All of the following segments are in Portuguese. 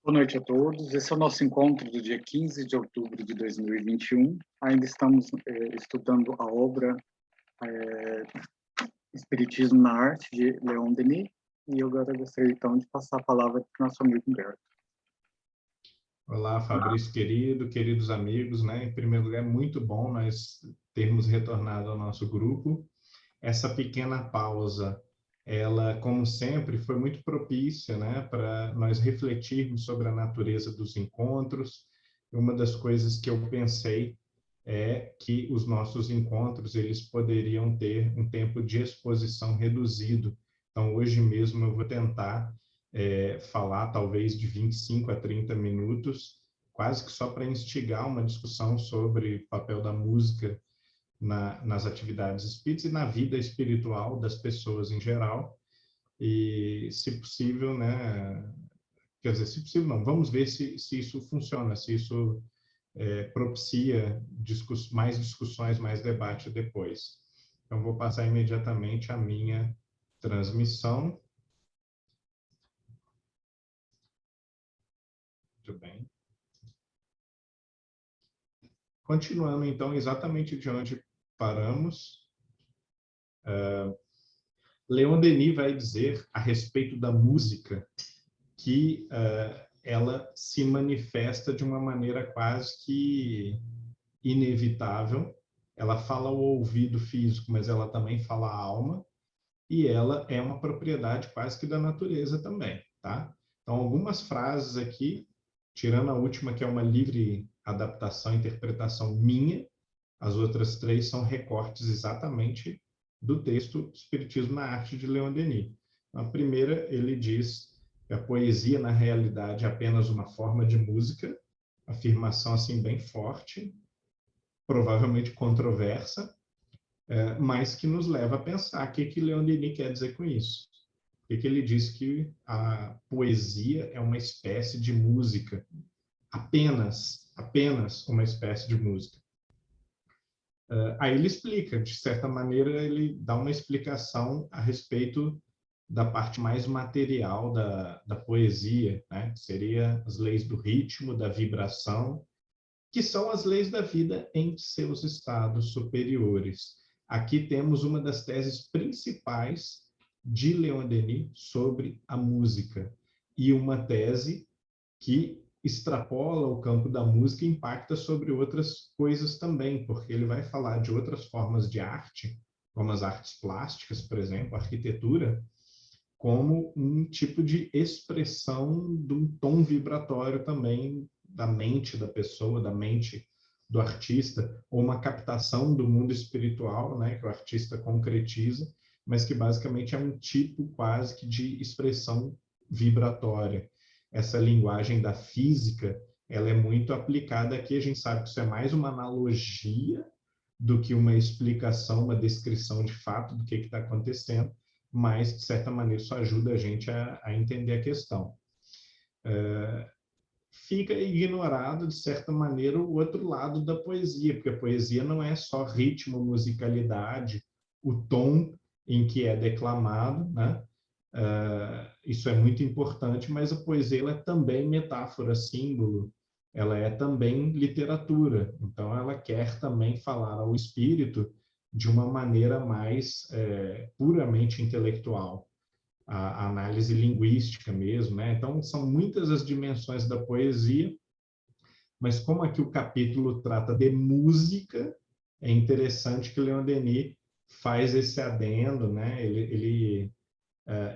Boa noite a todos. Esse é o nosso encontro do dia 15 de outubro de 2021. Ainda estamos estudando a obra Espiritismo na Arte, de Leon Denis, e eu agora gostaria, então, de passar a palavra para o nosso amigo Humberto. Olá, Fabrício querido, queridos amigos, né? Em primeiro lugar, é muito bom nós termos retornado ao nosso grupo. Essa pequena pausa, ela, como sempre, foi muito propícia, né, para nós refletirmos sobre a natureza dos encontros. Uma das coisas que eu pensei é que os nossos encontros, eles poderiam ter um tempo de exposição reduzido. Então, hoje mesmo eu vou tentar falar talvez de 25 a 30 minutos, quase que só para instigar uma discussão sobre o papel da música nas atividades espíritas e na vida espiritual das pessoas em geral. E, se possível, né, quer dizer, se possível não, vamos ver se isso funciona, se isso propicia mais discussões, mais debate depois. Então, vou passar imediatamente a minha transmissão. Muito bem. Continuando, então, exatamente de onde paramos, Leon Denis vai dizer a respeito da música que ela se manifesta de uma maneira quase que inevitável. Ela fala o ouvido físico, mas ela também fala a alma, e ela é uma propriedade quase que da natureza também, tá? Então, algumas frases aqui, tirando a última, que é uma livre adaptação, interpretação minha, as outras três são recortes exatamente do texto Espiritismo na Arte, de Leon Denis. A primeira, ele diz que a poesia, na realidade, é apenas uma forma de música, afirmação assim bem forte, provavelmente controversa, mas que nos leva a pensar o que Leon Denis quer dizer com isso. O que ele diz que a poesia é uma espécie de música, apenas uma espécie de música. Aí ele explica, de certa maneira, ele dá uma explicação a respeito da parte mais material da poesia, né? Que seria as leis do ritmo, da vibração, que são as leis da vida em seus estados superiores. Aqui temos uma das teses principais de Leon Denis sobre a música, e uma tese que extrapola o campo da música e impacta sobre outras coisas também, porque ele vai falar de outras formas de arte, como as artes plásticas, por exemplo, a arquitetura, como um tipo de expressão de um tom vibratório também da mente da pessoa, da mente do artista, ou uma captação do mundo espiritual, né, que o artista concretiza, mas que basicamente é um tipo quase que de expressão vibratória. Essa linguagem da física, ela é muito aplicada aqui, a gente sabe que isso é mais uma analogia do que uma explicação, uma descrição de fato do que está acontecendo, mas, de certa maneira, isso ajuda a gente a entender a questão. Fica ignorado, de certa maneira, o outro lado da poesia, porque a poesia não é só ritmo, musicalidade, o tom em que é declamado, né? Isso é muito importante, mas a poesia ela é também metáfora, símbolo, ela é também literatura, então ela quer também falar ao espírito de uma maneira mais puramente intelectual, a análise linguística mesmo, né? Então, são muitas as dimensões da poesia, mas como aqui o capítulo trata de música, é interessante que Leon Denis faz esse adendo, né? Ele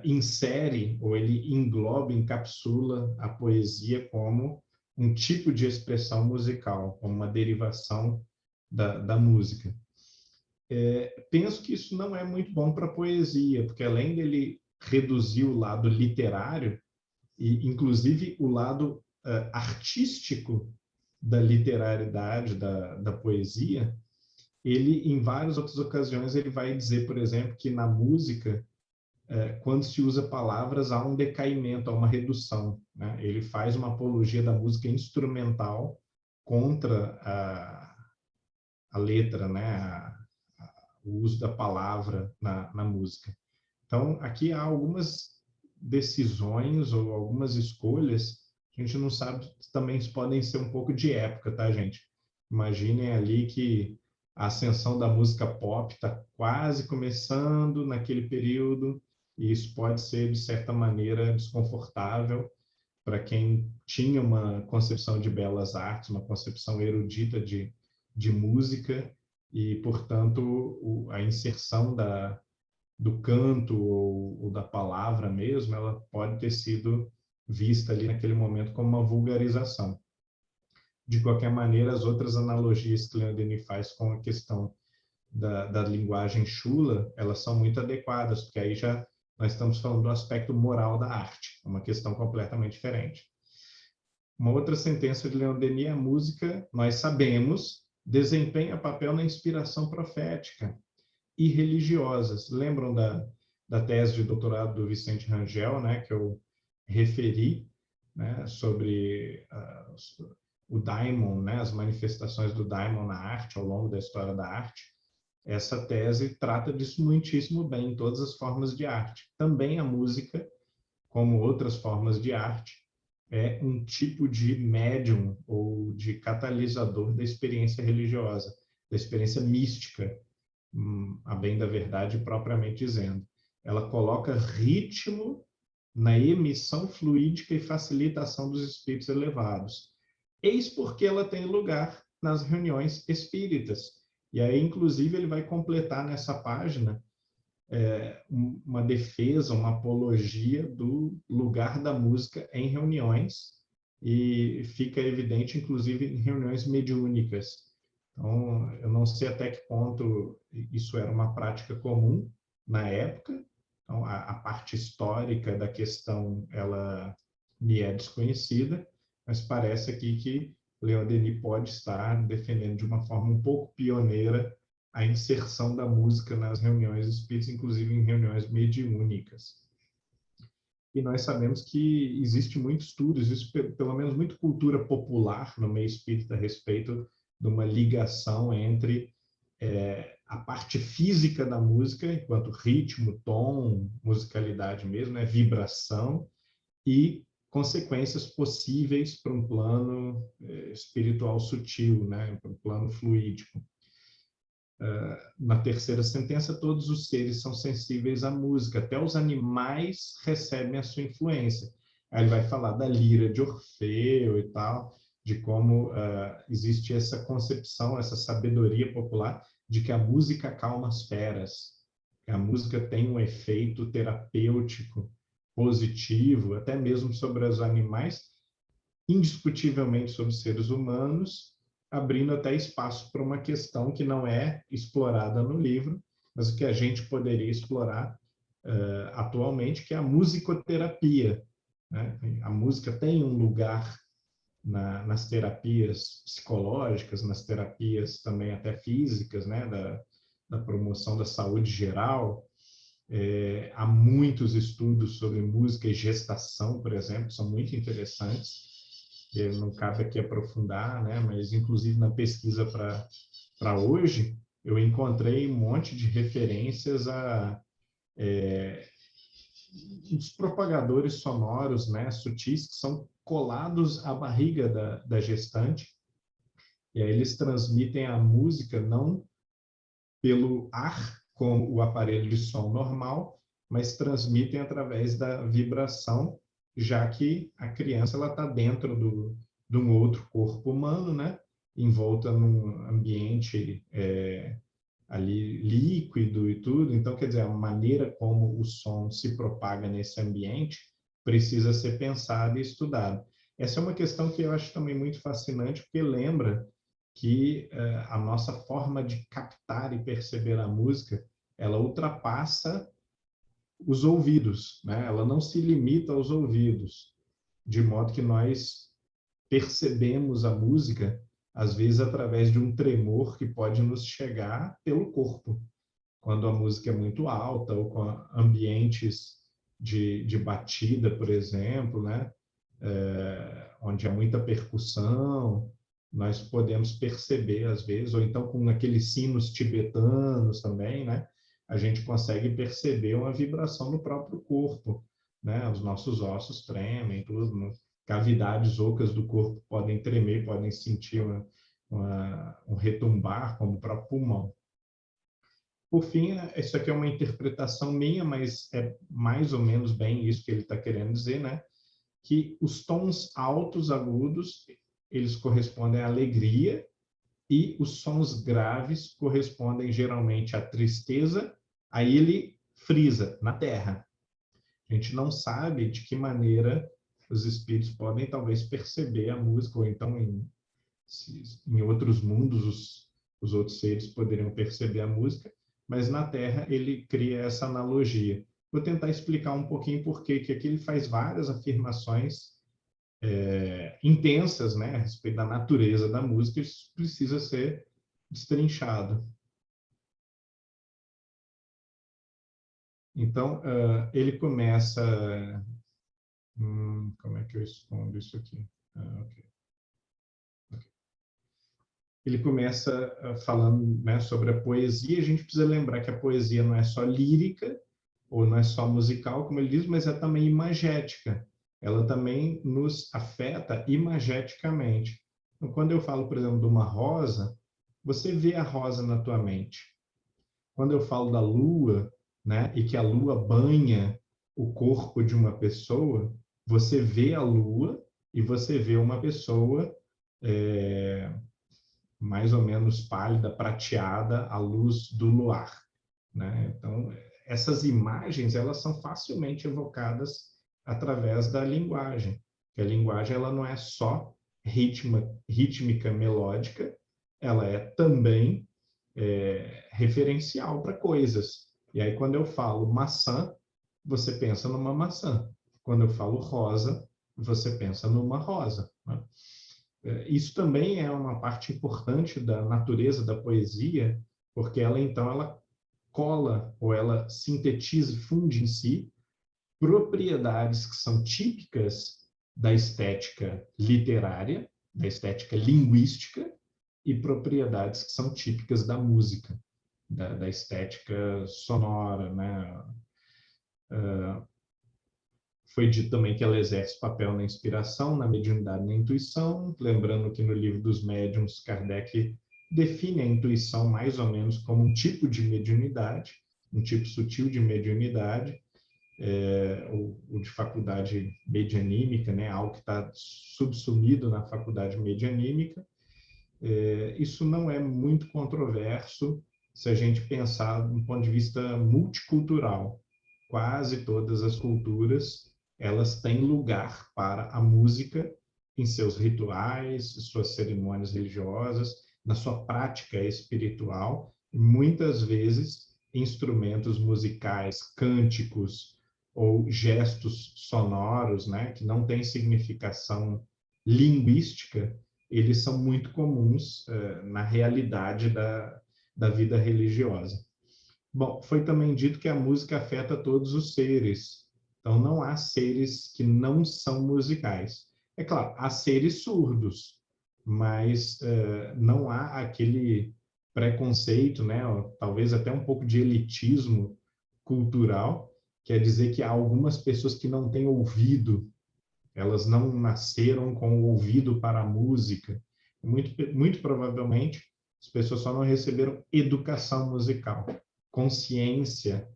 insere, ou ele engloba, encapsula a poesia como um tipo de expressão musical, como uma derivação da música. Penso que isso não é muito bom para a poesia, porque além dele reduzir o lado literário, e inclusive o lado artístico da literariedade, da poesia, ele, em várias outras ocasiões, ele vai dizer, por exemplo, que na música, quando se usa palavras, há um decaimento, há uma redução, né? Ele faz uma apologia da música instrumental contra a letra, né? O uso da palavra na música. Então, aqui há algumas decisões ou algumas escolhas a gente não sabe, também podem ser um pouco de época, tá, gente? Imaginem ali que a ascensão da música pop está quase começando naquele período, e isso pode ser, de certa maneira, desconfortável para quem tinha uma concepção de belas artes, uma concepção erudita de música, e, portanto, a inserção do canto ou da palavra mesmo, ela pode ter sido vista ali naquele momento como uma vulgarização. De qualquer maneira, as outras analogias que Leon Denis faz com a questão da linguagem chula, elas são muito adequadas, porque aí já nós estamos falando do aspecto moral da arte, uma questão completamente diferente. Uma outra sentença de Leon Denis: a música, nós sabemos, desempenha papel na inspiração profética e religiosas. Lembram da tese de doutorado do Vicente Rangel, né, que eu referi, né, sobre o daimon, né, as manifestações do daimon na arte ao longo da história da arte? Essa tese trata disso muitíssimo bem, em todas as formas de arte. Também a música, como outras formas de arte, é um tipo de médium ou de catalisador da experiência religiosa, da experiência mística, a bem da verdade propriamente dizendo. Ela coloca ritmo na emissão fluídica e facilitação dos espíritos elevados. Eis porque ela tem lugar nas reuniões espíritas. E aí, inclusive, ele vai completar nessa página uma defesa, uma apologia do lugar da música em reuniões, e fica evidente, inclusive, em reuniões mediúnicas. Então, eu não sei até que ponto isso era uma prática comum na época. Então, a parte histórica da questão, ela me é desconhecida, mas parece aqui que Leon Denis pode estar defendendo de uma forma um pouco pioneira a inserção da música nas reuniões espíritas, inclusive em reuniões mediúnicas. E nós sabemos que existe muito estudo, existe pelo menos muita cultura popular no meio espírita a respeito de uma ligação entre a parte física da música, enquanto ritmo, tom, musicalidade mesmo, né, vibração, e consequências possíveis para um plano espiritual sutil, né, para um plano fluídico. Na terceira sentença, todos os seres são sensíveis à música, até os animais recebem a sua influência. Aí ele vai falar da lira de Orfeu e tal, de como existe essa concepção, essa sabedoria popular de que a música acalma as feras, que a música tem um efeito terapêutico positivo, até mesmo sobre os animais, indiscutivelmente sobre os seres humanos, abrindo até espaço para uma questão que não é explorada no livro, mas que a gente poderia explorar atualmente, que é a musicoterapia, né? A música tem um lugar nas terapias psicológicas, nas terapias também até físicas, né? da promoção da saúde geral. Há muitos estudos sobre música e gestação, por exemplo, que são muito interessantes. Não cabe aqui aprofundar, né? Mas inclusive na pesquisa para hoje, eu encontrei um monte de referências a os propagadores sonoros, né, sutis, que são colados à barriga da gestante, e aí eles transmitem a música não pelo ar, como o aparelho de som normal, mas transmitem através da vibração, já que a criança está dentro de um outro corpo humano, né? Envolta num ambiente ali líquido e tudo. Então, quer dizer, a maneira como o som se propaga nesse ambiente precisa ser pensada e estudada. Essa é uma questão que eu acho também muito fascinante, porque lembra que a nossa forma de captar e perceber a música, ela ultrapassa os ouvidos, né? Ela não se limita aos ouvidos, de modo que nós percebemos a música, às vezes, através de um tremor que pode nos chegar pelo corpo, quando a música é muito alta, ou com ambientes de batida, por exemplo, né? Onde há muita percussão, nós podemos perceber, às vezes, ou então com aqueles sinos tibetanos também, né? A gente consegue perceber uma vibração no próprio corpo, né? Os nossos ossos tremem, tudo. cavidades ocas do corpo podem tremer, podem sentir um retumbar, como o próprio pulmão. Por fim, isso aqui é uma interpretação minha, mas é mais ou menos bem isso que ele está querendo dizer, né? Que os tons altos, agudos, eles correspondem à alegria, e os sons graves correspondem geralmente à tristeza. Aí ele frisa, na Terra. A gente não sabe de que maneira os espíritos podem talvez perceber a música, ou então em outros mundos os outros seres poderiam perceber a música, mas na Terra ele cria essa analogia. Vou tentar explicar um pouquinho por que aqui ele faz várias afirmações intensas, né, a respeito da natureza da música. Isso precisa ser destrinchado. Então, ele começa... como é que eu escondo isso aqui? Okay. Ele começa falando, né, sobre a poesia. A gente precisa lembrar que a poesia não é só lírica, ou não é só musical, como ele diz, mas é também imagética. Ela também nos afeta imageticamente. Então, quando eu falo, por exemplo, de uma rosa, você vê a rosa na tua mente. Quando eu falo da lua, né, e que a lua banha o corpo de uma pessoa, você vê a lua e você vê uma pessoa mais ou menos pálida, prateada, à luz do luar, né? Então, essas imagens, elas são facilmente evocadas através da linguagem. Que a linguagem, ela não é só rítmica, melódica, ela é também referencial para coisas. E aí, quando eu falo maçã, você pensa numa maçã. Quando eu falo rosa, você pensa numa rosa, né? Isso também é uma parte importante da natureza da poesia, porque ela, então, ela cola, ou ela sintetiza e funde em si propriedades que são típicas da estética literária, da estética linguística, e propriedades que são típicas da música, da estética sonora, né? Foi dito também que ela exerce papel na inspiração, na mediunidade, na intuição. Lembrando que no livro dos médiuns, Kardec define a intuição mais ou menos como um tipo de mediunidade, um tipo sutil de mediunidade, ou de faculdade medianímica, né? Algo que está subsumido na faculdade medianímica. Isso não é muito controverso se a gente pensar do ponto de vista multicultural. Quase todas as culturas, elas têm lugar para a música em seus rituais, suas cerimônias religiosas, na sua prática espiritual. Muitas vezes, instrumentos musicais, cânticos ou gestos sonoros, né, que não têm significação linguística, eles são muito comuns na realidade da vida religiosa. Bom, foi também dito que a música afeta todos os seres. Então, não há seres que não são musicais. É claro, há seres surdos, mas não há aquele preconceito, né, ou talvez até um pouco de elitismo cultural, quer dizer que há algumas pessoas que não têm ouvido, elas não nasceram com o ouvido para a música. Muito provavelmente, as pessoas só não receberam educação musical, consciência,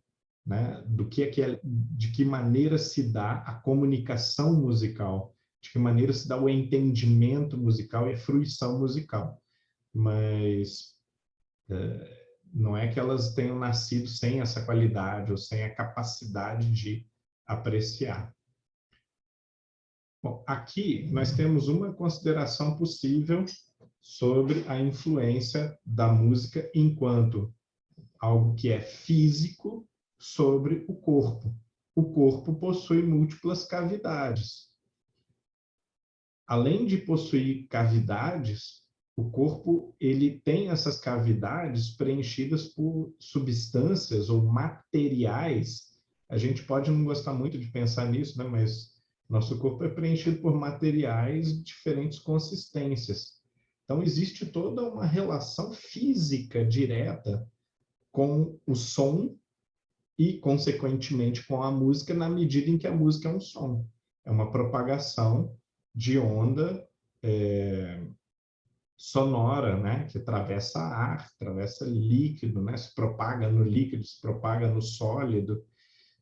né, de que maneira se dá a comunicação musical, de que maneira se dá o entendimento musical e a fruição musical. Mas não é que elas tenham nascido sem essa qualidade ou sem a capacidade de apreciar. Bom, aqui nós temos uma consideração possível sobre a influência da música enquanto algo que é físico sobre o corpo. O corpo possui múltiplas cavidades. Além de possuir cavidades, o corpo ele tem essas cavidades preenchidas por substâncias ou materiais. A gente pode não gostar muito de pensar nisso, né? Mas nosso corpo é preenchido por materiais de diferentes consistências. Então, existe toda uma relação física direta com o som e, consequentemente, com a música, na medida em que a música é um som. É uma propagação de onda sonora, né? Que atravessa ar, atravessa líquido, né? Se propaga no líquido, se propaga no sólido,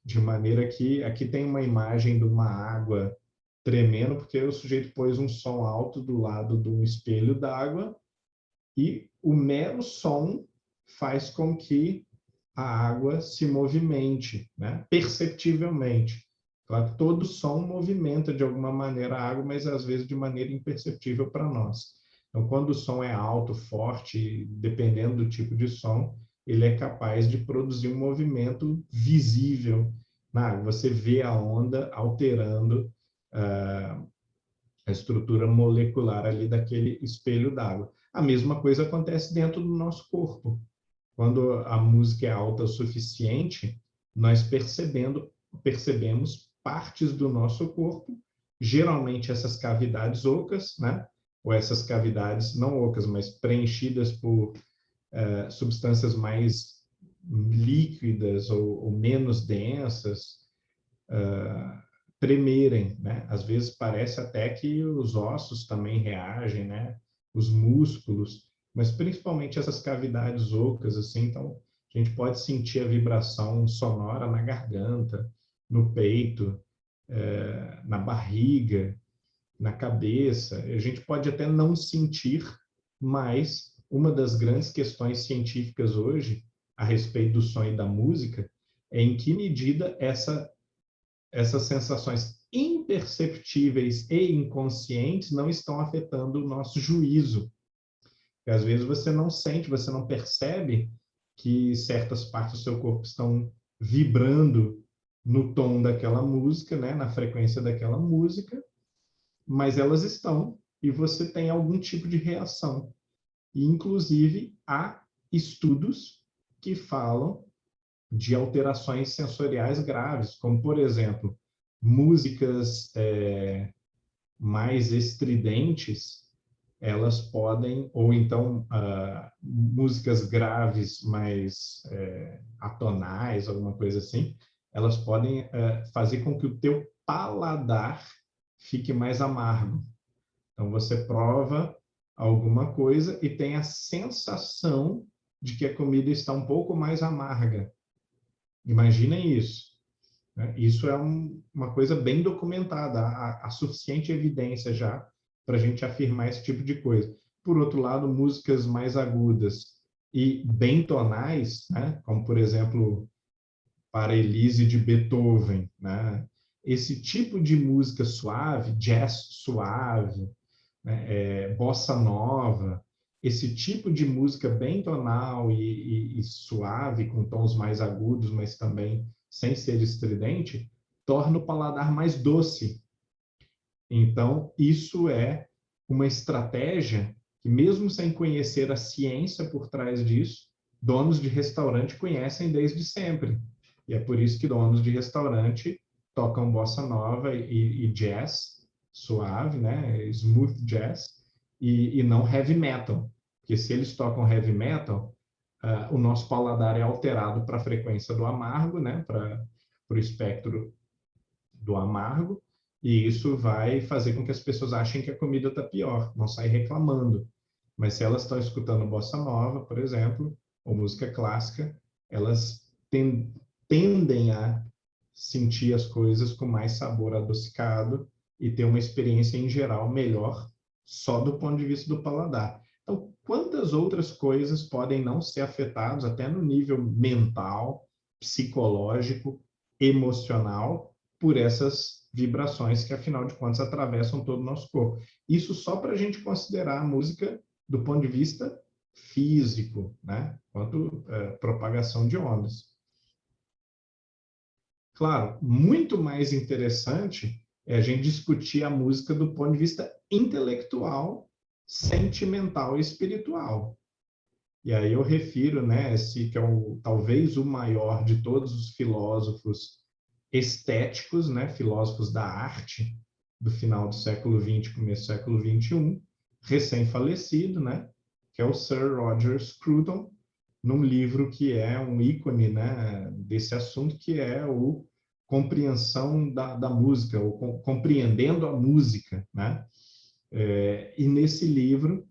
de maneira que aqui tem uma imagem de uma água tremendo, porque o sujeito pôs um som alto do lado de um espelho d'água e o mero som faz com que a água se movimente, né? Perceptivelmente. Claro que todo som movimenta de alguma maneira a água, mas às vezes de maneira imperceptível para nós. Então, quando o som é alto, forte, dependendo do tipo de som, ele é capaz de produzir um movimento visível na água. Você vê a onda alterando a estrutura molecular ali daquele espelho d'água. A mesma coisa acontece dentro do nosso corpo. Quando a música é alta o suficiente, nós percebemos partes do nosso corpo, geralmente essas cavidades ocas, né? Ou essas cavidades não ocas, mas preenchidas por substâncias mais líquidas ou menos densas, tremerem, né? Às vezes parece até que os ossos também reagem, né? Os músculos, mas principalmente essas cavidades ocas, assim, então a gente pode sentir a vibração sonora na garganta, no peito, na barriga, na cabeça. A gente pode até não sentir, mas uma das grandes questões científicas hoje a respeito do som e da música é em que medida essas sensações imperceptíveis e inconscientes não estão afetando o nosso juízo. Porque às vezes você não sente, você não percebe que certas partes do seu corpo estão vibrando no tom daquela música, né, na frequência daquela música, mas elas estão e você tem algum tipo de reação. E, inclusive, há estudos que falam de alterações sensoriais graves, como, por exemplo, músicas mais estridentes, elas podem, ou então músicas graves mais atonais, alguma coisa assim, elas podem fazer com que o teu paladar fique mais amargo. Então, você prova alguma coisa e tem a sensação de que a comida está um pouco mais amarga. Imaginem isso. Né? Isso é uma coisa bem documentada, há suficiente evidência já para a gente afirmar esse tipo de coisa. Por outro lado, músicas mais agudas e bem tonais, né? Como, por exemplo, Parelise de Beethoven, né? Esse tipo de música suave, jazz suave, né? Bossa nova, esse tipo de música bem tonal e suave, com tons mais agudos, mas também sem ser estridente, torna o paladar mais doce. Então, isso é uma estratégia que, mesmo sem conhecer a ciência por trás disso, donos de restaurante conhecem desde sempre. E é por isso que donos de restaurante tocam bossa nova e jazz suave, né? Smooth jazz, e não heavy metal. Porque se eles tocam heavy metal, o nosso paladar é alterado para a frequência do amargo, né? Para o espectro do amargo, e isso vai fazer com que as pessoas achem que a comida está pior, vão sair reclamando. Mas se elas estão escutando bossa nova, por exemplo, ou música clássica, elas tendem a sentir as coisas com mais sabor adocicado e ter uma experiência, em geral, melhor, só do ponto de vista do paladar. Então, quantas outras coisas podem não ser afetadas, até no nível mental, psicológico, emocional, por essas vibrações que, afinal de contas, atravessam todo o nosso corpo. Isso só para a gente considerar a música do ponto de vista físico, né? Quanto propagação de ondas. Claro, muito mais interessante é a gente discutir a música do ponto de vista intelectual, sentimental e espiritual. E aí eu refiro, né, esse que é talvez o maior de todos os filósofos estéticos, né, filósofos da arte do final do século XX, começo do século XXI, recém-falecido, né, que é o Sir Roger Scruton, num livro que é um ícone, né, desse assunto, que é o compreensão da música, ou compreendendo a música, né? E nesse livro,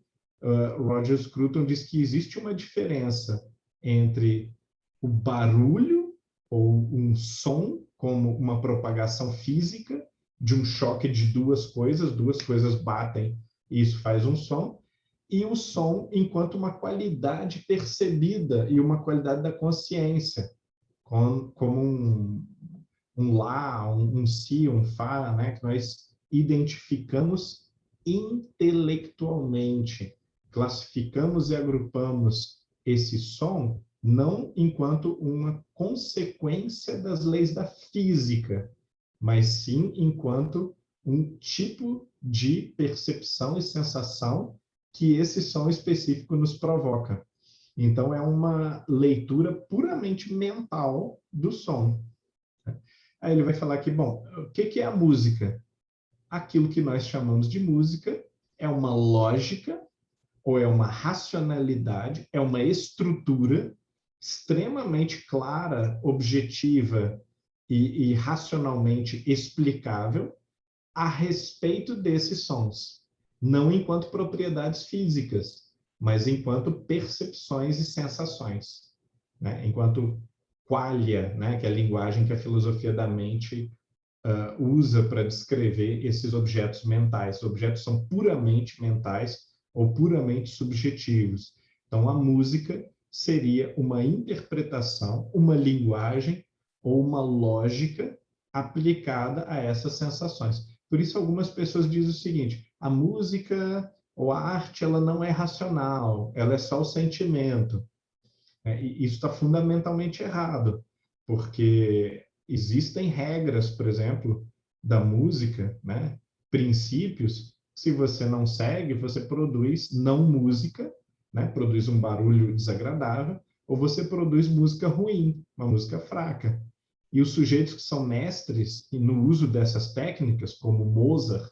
Roger Scruton diz que existe uma diferença entre o barulho ou um som, como uma propagação física de um choque de duas coisas batem e isso faz um som, e o som enquanto uma qualidade percebida e uma qualidade da consciência, como um lá, um si, um fá, né, que nós identificamos intelectualmente, classificamos e agrupamos esse som não enquanto uma consequência das leis da física, mas sim enquanto um tipo de percepção e sensação que esse som específico nos provoca. Então, é uma leitura puramente mental do som. Aí ele vai falar que, bom, o que é a música? Aquilo que nós chamamos de música é uma lógica, ou é uma racionalidade, é uma estrutura extremamente clara, objetiva e racionalmente explicável a respeito desses sons, não enquanto propriedades físicas, mas enquanto percepções e sensações, né? Enquanto qualia, né? Que é a linguagem que a filosofia da mente usa para descrever esses objetos mentais. Os objetos são puramente mentais ou puramente subjetivos. Então, a música seria uma interpretação, uma linguagem ou uma lógica aplicada a essas sensações. Por isso, algumas pessoas dizem o seguinte: a música ou a arte ela não é racional, ela é só o sentimento. E isso está fundamentalmente errado, porque existem regras, por exemplo, da música, né? Princípios. Se você não segue, você produz não música, né? Produz um barulho desagradável, ou você produz música ruim, uma música fraca. E os sujeitos que são mestres no uso dessas técnicas, como Mozart,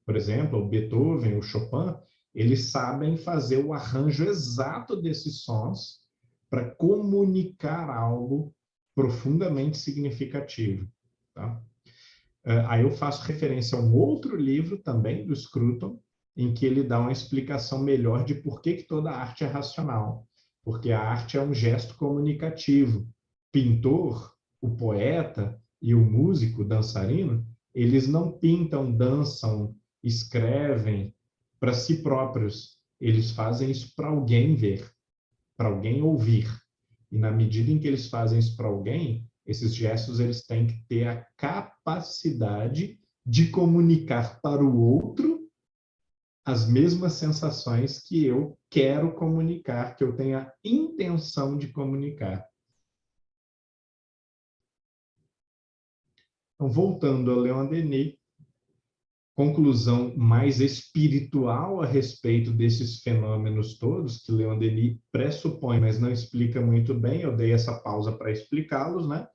por exemplo, ou Beethoven, ou Chopin, eles sabem fazer o arranjo exato desses sons para comunicar algo profundamente significativo. Tá? Aí eu faço referência a um outro livro também, do Scruton, em que ele dá uma explicação melhor de por que toda arte é racional. Porque a arte é um gesto comunicativo. Pintor, o poeta e o músico, o dançarino, eles não pintam, dançam, escrevem para si próprios. Eles fazem isso para alguém ver, para alguém ouvir. E na medida em que eles fazem isso para alguém, esses gestos eles têm que ter a capacidade de comunicar para o outro as mesmas sensações que eu quero comunicar, que eu tenho a intenção de comunicar. Então, voltando a Leon Denis, conclusão mais espiritual a respeito desses fenômenos todos, que Leon Denis pressupõe, mas não explica muito bem, eu dei essa pausa para explicá-los, né?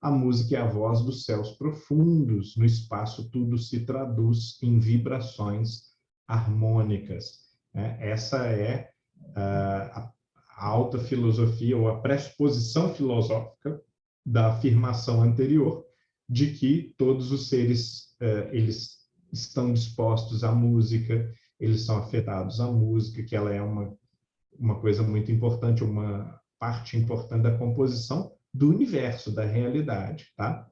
A música é a voz dos céus profundos, no espaço tudo se traduz em vibrações harmônicas. Né? Essa é a alta filosofia, ou a pressuposição filosófica da afirmação anterior, de que todos os seres eles estão dispostos à música, eles são afetados à música, que ela é uma coisa muito importante, uma parte importante da composição do universo, da realidade. Tá?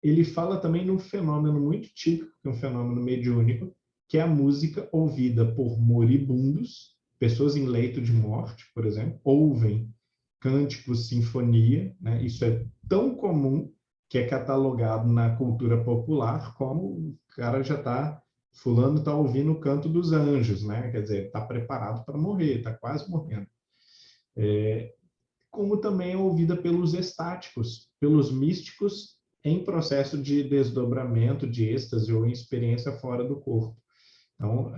Ele fala também num fenômeno muito típico, que é um fenômeno mediúnico, que é a música ouvida por moribundos, pessoas em leito de morte, por exemplo, ouvem cânticos, sinfonia, né? Isso é tão comum que é catalogado na cultura popular como o cara já está, fulano está ouvindo o canto dos anjos, né? Quer dizer, está preparado para morrer, está quase morrendo. Como também é ouvida pelos estáticos, pelos místicos em processo de desdobramento, de êxtase ou em experiência fora do corpo. Então,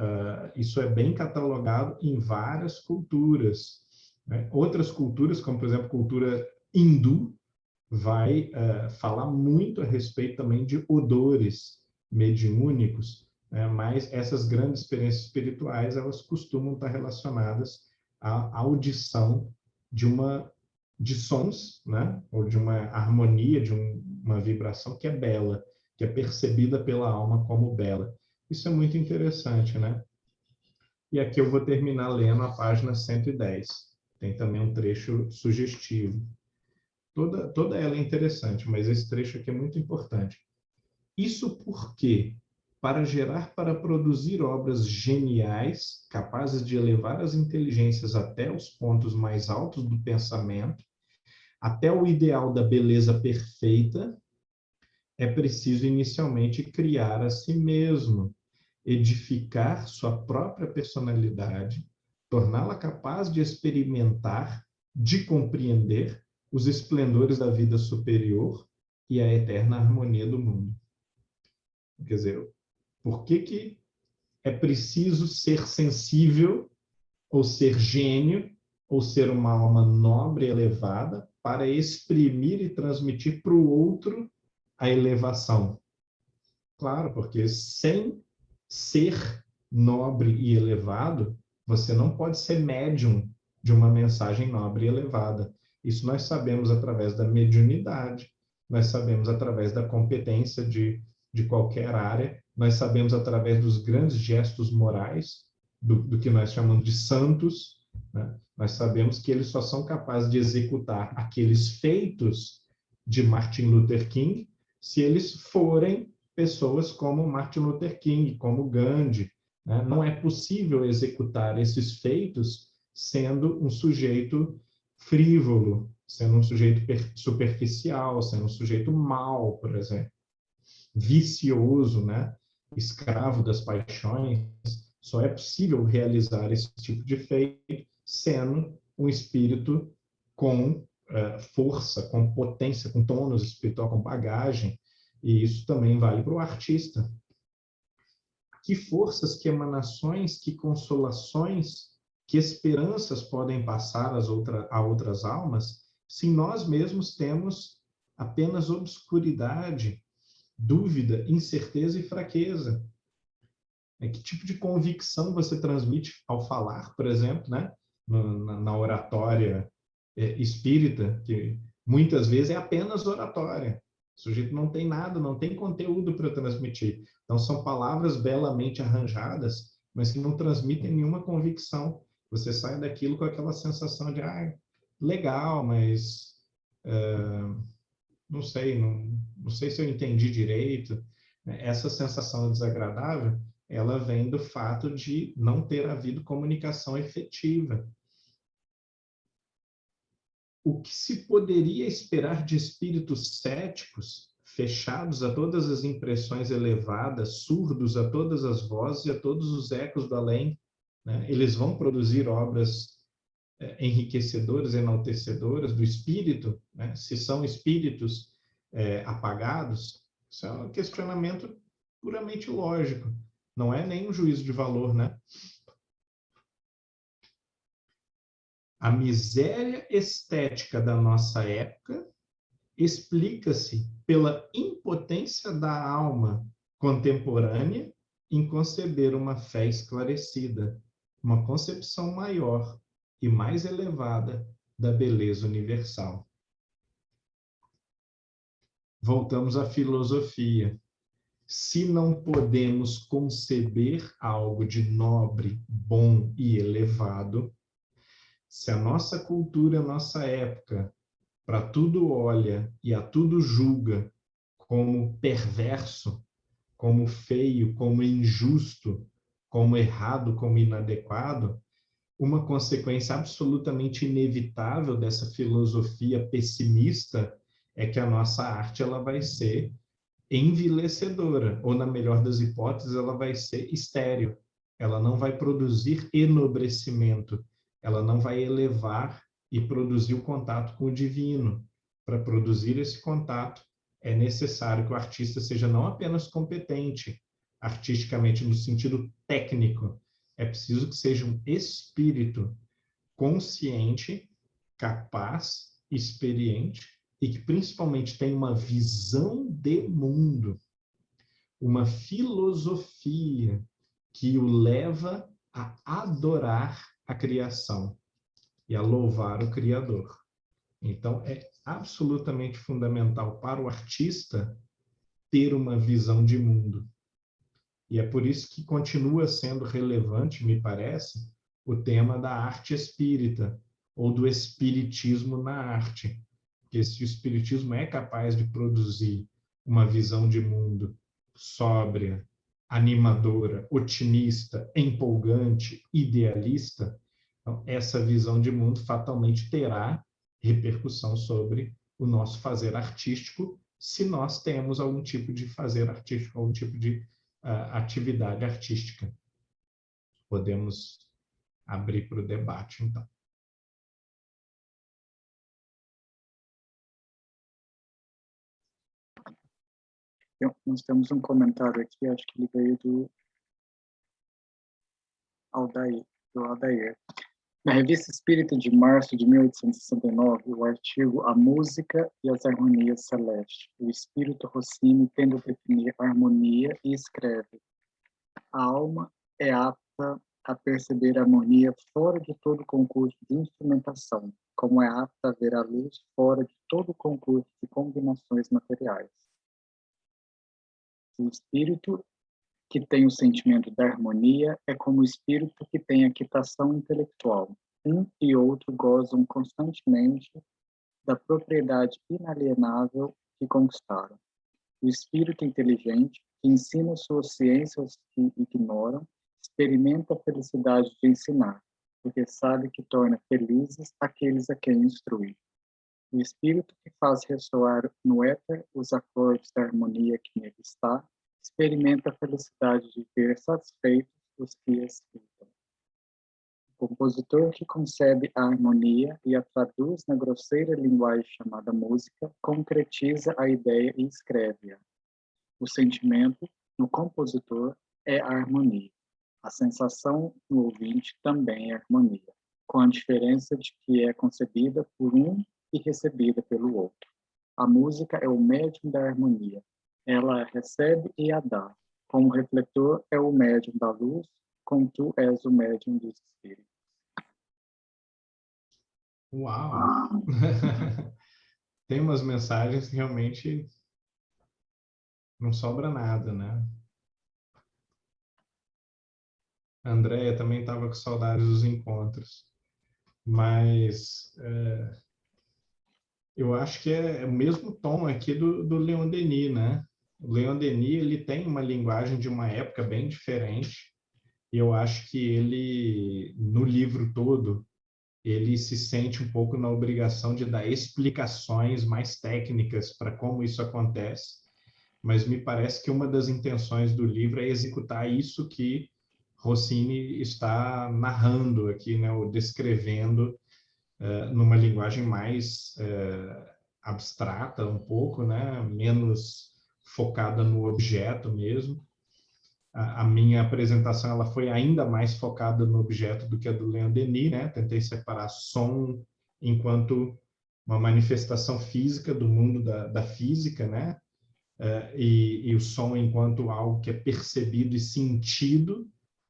isso é bem catalogado em várias culturas. Né? Outras culturas, como, por exemplo, a cultura hindu, vai falar muito a respeito também de odores mediúnicos, né? Mas essas grandes experiências espirituais, elas costumam estar relacionadas à audição de sons, né? Ou de uma harmonia, de uma vibração que é bela, que é percebida pela alma como bela. Isso é muito interessante, né? E aqui eu vou terminar lendo a página 110. Tem também um trecho sugestivo. Toda ela é interessante, mas esse trecho aqui é muito importante. Isso porque, para produzir obras geniais, capazes de elevar as inteligências até os pontos mais altos do pensamento, até o ideal da beleza perfeita, é preciso inicialmente criar a si mesmo, edificar sua própria personalidade, torná-la capaz de experimentar, de compreender os esplendores da vida superior e a eterna harmonia do mundo. Quer dizer, por que é preciso ser sensível, ou ser gênio, ou ser uma alma nobre e elevada, para exprimir e transmitir para o outro a elevação? Claro, porque sem ser nobre e elevado, você não pode ser médium de uma mensagem nobre e elevada. Isso nós sabemos através da mediunidade, nós sabemos através da competência de qualquer área, nós sabemos através dos grandes gestos morais, do que nós chamamos de santos, né? Nós sabemos que eles só são capazes de executar aqueles feitos de Martin Luther King se eles forem pessoas como Martin Luther King, como Gandhi, né? Não é possível executar esses feitos sendo um sujeito frívolo, sendo um sujeito superficial, sendo um sujeito mau, por exemplo, vicioso, né? Escravo das paixões. Só é possível realizar esse tipo de feito sendo um espírito com força, com potência, com tônus espiritual, com bagagem. E isso também vale para o artista. Que forças, que emanações, que consolações, que esperanças podem passar a outras almas se nós mesmos temos apenas obscuridade, dúvida, incerteza e fraqueza? Que tipo de convicção você transmite ao falar, por exemplo, né? Na oratória espírita, que muitas vezes é apenas oratória. O sujeito não tem nada, não tem conteúdo para transmitir. Então, são palavras belamente arranjadas, mas que não transmitem nenhuma convicção. Você sai daquilo com aquela sensação de, legal, mas não sei, não sei se eu entendi direito. Essa sensação desagradável, ela vem do fato de não ter havido comunicação efetiva. O que se poderia esperar de espíritos céticos, fechados a todas as impressões elevadas, surdos a todas as vozes e a todos os ecos do além, né? Eles vão produzir obras enriquecedoras, enaltecedoras do espírito, né? Se são espíritos apagados, isso é um questionamento puramente lógico, não é nem um juízo de valor, né? A miséria estética da nossa época explica-se pela impotência da alma contemporânea em conceber uma fé esclarecida, uma concepção maior e mais elevada da beleza universal. Voltamos à filosofia. Se não podemos conceber algo de nobre, bom e elevado, se a nossa cultura, a nossa época, para tudo olha e a tudo julga como perverso, como feio, como injusto, como errado, como inadequado, uma consequência absolutamente inevitável dessa filosofia pessimista é que a nossa arte ela vai ser envilecedora, ou na melhor das hipóteses, ela vai ser estéril. Ela não vai produzir enobrecimento, ela não vai elevar e produzir o contato com o divino. Para produzir esse contato, é necessário que o artista seja não apenas competente artisticamente no sentido técnico, é preciso que seja um espírito consciente, capaz, experiente e que principalmente tenha uma visão de mundo, uma filosofia que o leva a adorar a criação e a louvar o Criador. Então, é absolutamente fundamental para o artista ter uma visão de mundo. E é por isso que continua sendo relevante, me parece, o tema da arte espírita, ou do espiritismo na arte. Porque se o espiritismo é capaz de produzir uma visão de mundo sóbria, animadora, otimista, empolgante, idealista, então, essa visão de mundo fatalmente terá repercussão sobre o nosso fazer artístico, se nós temos algum tipo de fazer artístico, algum tipo de atividade artística. Podemos abrir para o debate, então. Nós temos um comentário aqui, acho que ele veio do Aldair. Na Revista Espírita de março de 1869, o artigo A Música e as Harmonias Celestes, o espírito Rossini tende a definir a harmonia e escreve: a alma é apta a perceber a harmonia fora de todo concurso de instrumentação, como é apta a ver a luz fora de todo concurso de combinações materiais. O espírito que tem o sentimento da harmonia é como o espírito que tem a quitação intelectual. Um e outro gozam constantemente da propriedade inalienável que conquistaram. O espírito inteligente, que ensina suas ciências que ignoram, experimenta a felicidade de ensinar, porque sabe que torna felizes aqueles a quem instrui. O espírito que faz ressoar no éter os acordes da harmonia que nele está, experimenta a felicidade de ver satisfeitos os que escutam. O compositor que concebe a harmonia e a traduz na grosseira linguagem chamada música, concretiza a ideia e escreve-a. O sentimento, no compositor, é a harmonia. A sensação no ouvinte também é harmonia, com a diferença de que é concebida por um e recebida pelo outro. A música é o médium da harmonia. Ela a recebe e a dá. Como refletor é o médium da luz, como tu és o médium dos espíritos. Uau! Tem umas mensagens que realmente não sobra nada, né? A Andréia também estava com saudades dos encontros. Mas eu acho que é o mesmo tom aqui do Leon Denis, né? O Leon Denis, ele tem uma linguagem de uma época bem diferente. E eu acho que ele, no livro todo, ele se sente um pouco na obrigação de dar explicações mais técnicas para como isso acontece, mas me parece que uma das intenções do livro é executar isso que Rossini está narrando aqui, né, ou descrevendo numa linguagem mais abstrata um pouco, né, menos focada no objeto mesmo. A minha apresentação ela foi ainda mais focada no objeto do que a do Leon Denis, né? Tentei separar som enquanto uma manifestação física do mundo da física, né? E o som enquanto algo que é percebido e sentido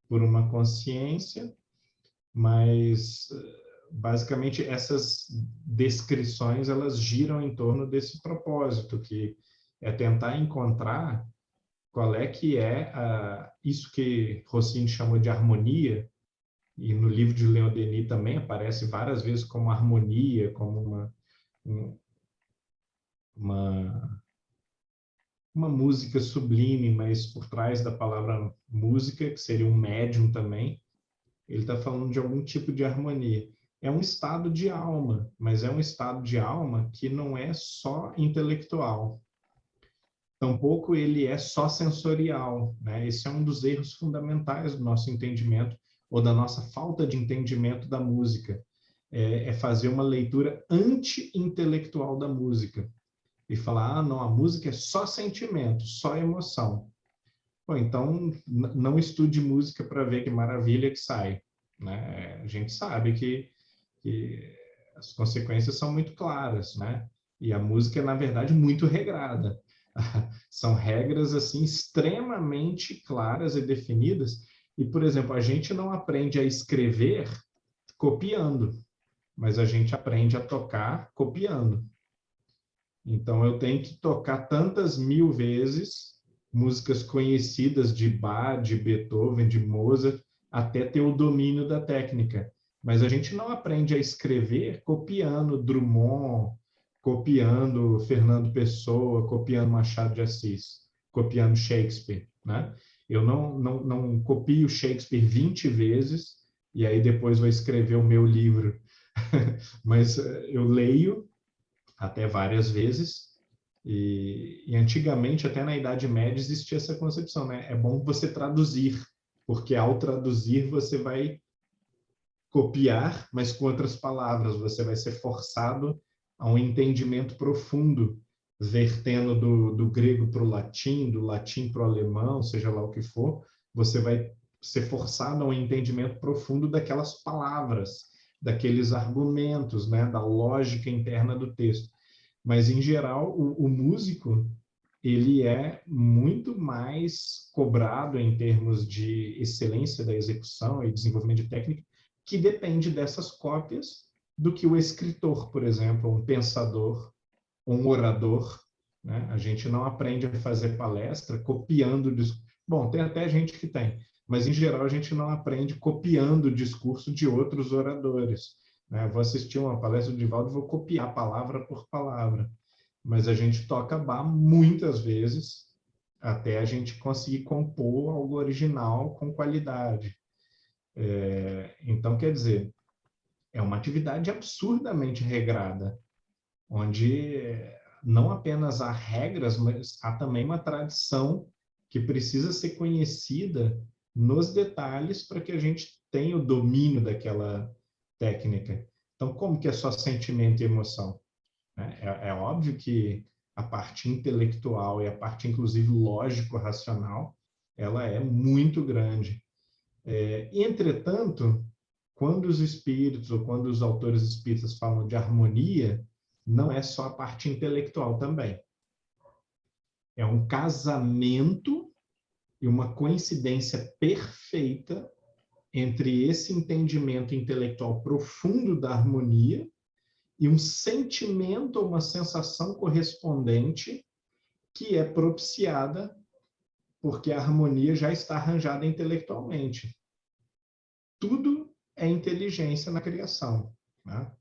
por uma consciência, mas basicamente essas descrições elas giram em torno desse propósito, que é tentar encontrar qual é que é isso que Rossini chamou de harmonia, e no livro de Leon Denis também aparece várias vezes como harmonia, como uma música sublime, mas por trás da palavra música, que seria um médium também, ele está falando de algum tipo de harmonia. É um estado de alma, mas é um estado de alma que não é só intelectual. Tampouco ele é só sensorial, né? Esse é um dos erros fundamentais do nosso entendimento ou da nossa falta de entendimento da música. É fazer uma leitura anti-intelectual da música e falar, não, a música é só sentimento, só emoção. Bom, então não estude música para ver que maravilha que sai, né? A gente sabe que as consequências são muito claras, né? E a música é, na verdade, muito regrada. São regras assim extremamente claras e definidas. E, por exemplo, a gente não aprende a escrever copiando, mas a gente aprende a tocar copiando. Então, eu tenho que tocar tantas mil vezes músicas conhecidas de Bach, de Beethoven, de Mozart, até ter o domínio da técnica. Mas a gente não aprende a escrever copiando Drummond, copiando Fernando Pessoa, copiando Machado de Assis, copiando Shakespeare, né? Eu não copio Shakespeare 20 vezes e aí depois vou escrever o meu livro. Mas eu leio até várias vezes e antigamente, até na Idade Média, existia essa concepção, né? É bom você traduzir, porque ao traduzir você vai copiar, mas com outras palavras, você vai ser forçado a um entendimento profundo, vertendo do grego para o latim, do latim para o alemão, seja lá o que for, você vai ser forçado a um entendimento profundo daquelas palavras, daqueles argumentos, né, da lógica interna do texto. Mas, em geral, o músico ele é muito mais cobrado em termos de excelência da execução e desenvolvimento de técnica, que depende dessas cópias do que o escritor, por exemplo, um pensador, um orador, né? A gente não aprende a fazer palestra copiando. Bom, tem até gente que tem, mas em geral a gente não aprende copiando o discurso de outros oradores, né? Vou assistir uma palestra do Divaldo e vou copiar palavra por palavra, mas a gente toca Bach muitas vezes até a gente conseguir compor algo original com qualidade. Então, quer dizer, é uma atividade absurdamente regrada, onde não apenas há regras, mas há também uma tradição que precisa ser conhecida nos detalhes para que a gente tenha o domínio daquela técnica. Então, como que é só sentimento e emoção? É óbvio que a parte intelectual e a parte, inclusive, lógico-racional, ela é muito grande. Entretanto, quando os espíritos ou quando os autores espíritas falam de harmonia, não é só a parte intelectual também. É um casamento e uma coincidência perfeita entre esse entendimento intelectual profundo da harmonia e um sentimento ou uma sensação correspondente que é propiciada porque a harmonia já está arranjada intelectualmente. Tudo é inteligência na criação, né?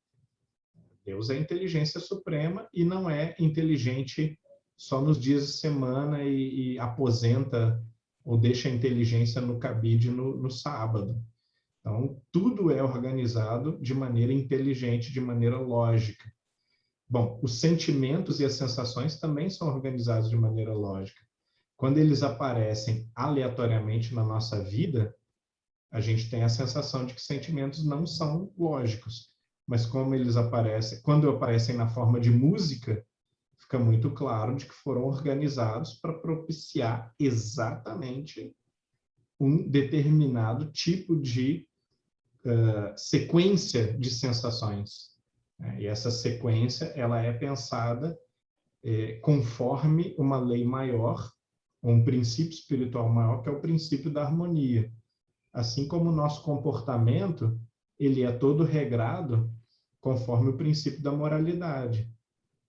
Deus é inteligência suprema e não é inteligente só nos dias de semana e aposenta ou deixa a inteligência no cabide no sábado. Então, tudo é organizado de maneira inteligente, de maneira lógica. Bom, os sentimentos e as sensações também são organizados de maneira lógica. Quando eles aparecem aleatoriamente na nossa vida, a gente tem a sensação de que sentimentos não são lógicos. Mas como eles aparecem, quando aparecem na forma de música, fica muito claro de que foram organizados para propiciar exatamente um determinado tipo de sequência de sensações. E essa sequência ela é pensada conforme uma lei maior, um princípio espiritual maior, que é o princípio da harmonia. Assim como o nosso comportamento, ele é todo regrado conforme o princípio da moralidade.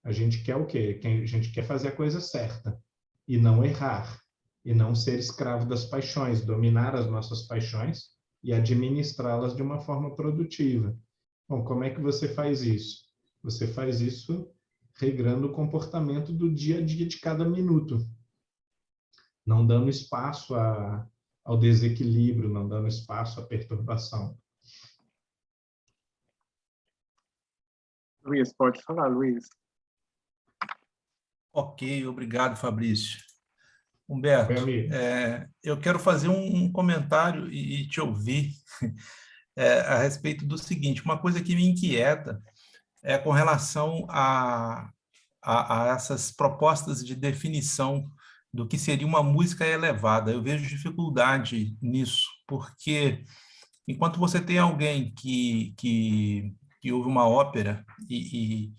A gente quer o quê? A gente quer fazer a coisa certa e não errar, e não ser escravo das paixões, dominar as nossas paixões e administrá-las de uma forma produtiva. Bom, como é que você faz isso? Você faz isso regrando o comportamento do dia a dia de cada minuto, não dando espaço ao desequilíbrio, não dando espaço à perturbação. Luiz, pode falar, Luiz. Ok, obrigado, Fabrício. Humberto, eu quero fazer um comentário e te ouvir a respeito do seguinte: uma coisa que me inquieta é com relação a essas propostas de definição do que seria uma música elevada. Eu vejo dificuldade nisso, porque enquanto você tem alguém que ouve uma ópera e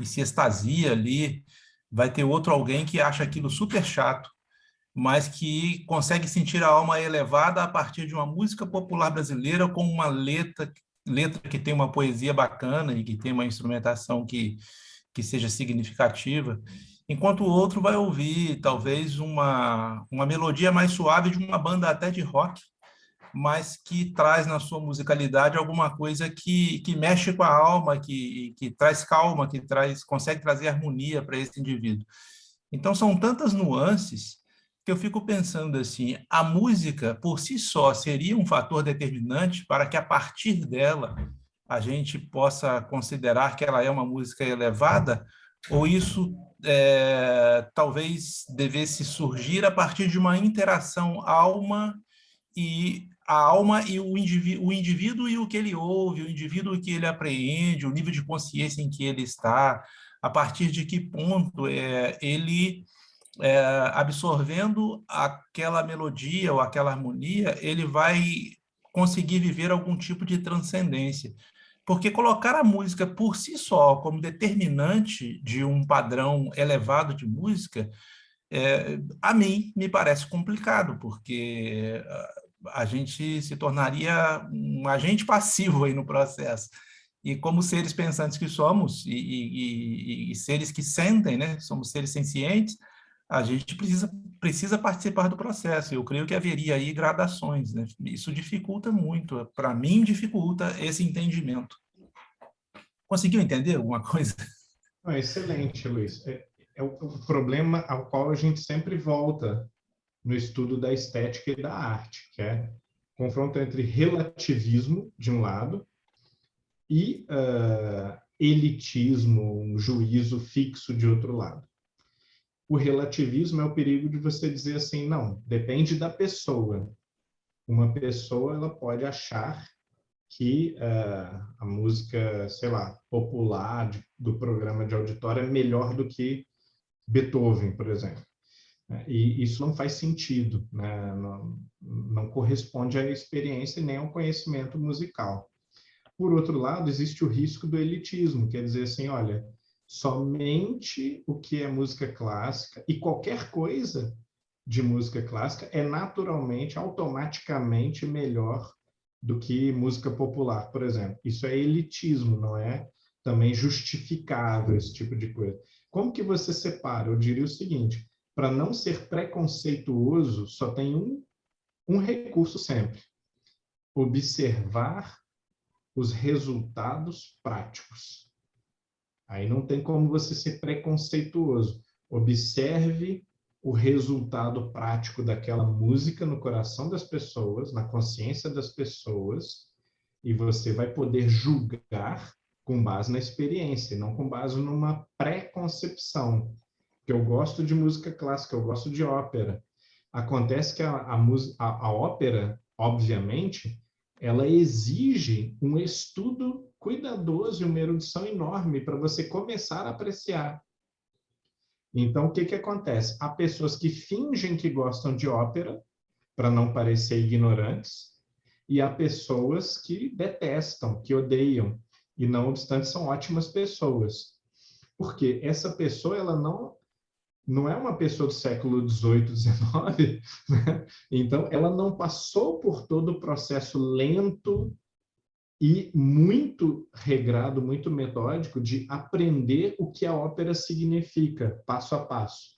se extasia ali, vai ter outro alguém que acha aquilo super chato, mas que consegue sentir a alma elevada a partir de uma música popular brasileira com uma letra que tem uma poesia bacana e que tem uma instrumentação que que seja significativa, enquanto o outro vai ouvir talvez uma melodia mais suave de uma banda até de rock, mas que traz na sua musicalidade alguma coisa que mexe com a alma, que traz calma, consegue trazer harmonia para esse indivíduo. Então, são tantas nuances que eu fico pensando assim, a música por si só seria um fator determinante para que a partir dela a gente possa considerar que ela é uma música elevada, ou isso talvez devesse surgir a partir de uma interação alma e o indivíduo e o que ele ouve, o indivíduo e o que ele apreende, o nível de consciência em que ele está, a partir de que ponto ele, absorvendo aquela melodia ou aquela harmonia, ele vai conseguir viver algum tipo de transcendência. Porque colocar a música por si só como determinante de um padrão elevado de música, a mim me parece complicado, porque a gente se tornaria um agente passivo aí no processo. E como seres pensantes que somos, e seres que sentem, né? Somos seres sencientes, a gente precisa participar do processo. Eu creio que haveria aí gradações, né? Isso dificulta muito, para mim dificulta esse entendimento. Conseguiu entender alguma coisa? Excelente, Luiz. É o problema ao qual a gente sempre volta no estudo da estética e da arte, que é o confronto entre relativismo, de um lado, e elitismo, um juízo fixo, de outro lado. O relativismo é o perigo de você dizer assim, não, depende da pessoa. Uma pessoa ela pode achar que a música, sei lá, popular do programa de auditório é melhor do que Beethoven, por exemplo. E isso não faz sentido, né? Não corresponde à experiência nem ao conhecimento musical. Por outro lado, existe o risco do elitismo, quer dizer assim, olha, somente o que é música clássica e qualquer coisa de música clássica é naturalmente, automaticamente melhor do que música popular, por exemplo. Isso é elitismo, não é também justificável esse tipo de coisa. Como que você separa? Eu diria o seguinte, para não ser preconceituoso, só tem um recurso sempre. Observar os resultados práticos. Aí não tem como você ser preconceituoso. Observe o resultado prático daquela música no coração das pessoas, na consciência das pessoas, e você vai poder julgar com base na experiência, não com base numa pré-concepção. Que eu gosto de música clássica, eu gosto de ópera. Acontece que a ópera, obviamente, ela exige um estudo cuidadoso e uma erudição enorme para você começar a apreciar. Então, o que acontece? Há pessoas que fingem que gostam de ópera, para não parecer ignorantes, e há pessoas que detestam, que odeiam, e não obstante são ótimas pessoas. Porque essa pessoa, ela não é uma pessoa do século XVIII, XIX, né? Então, ela não passou por todo o processo lento e muito regrado, muito metódico de aprender o que a ópera significa, passo a passo.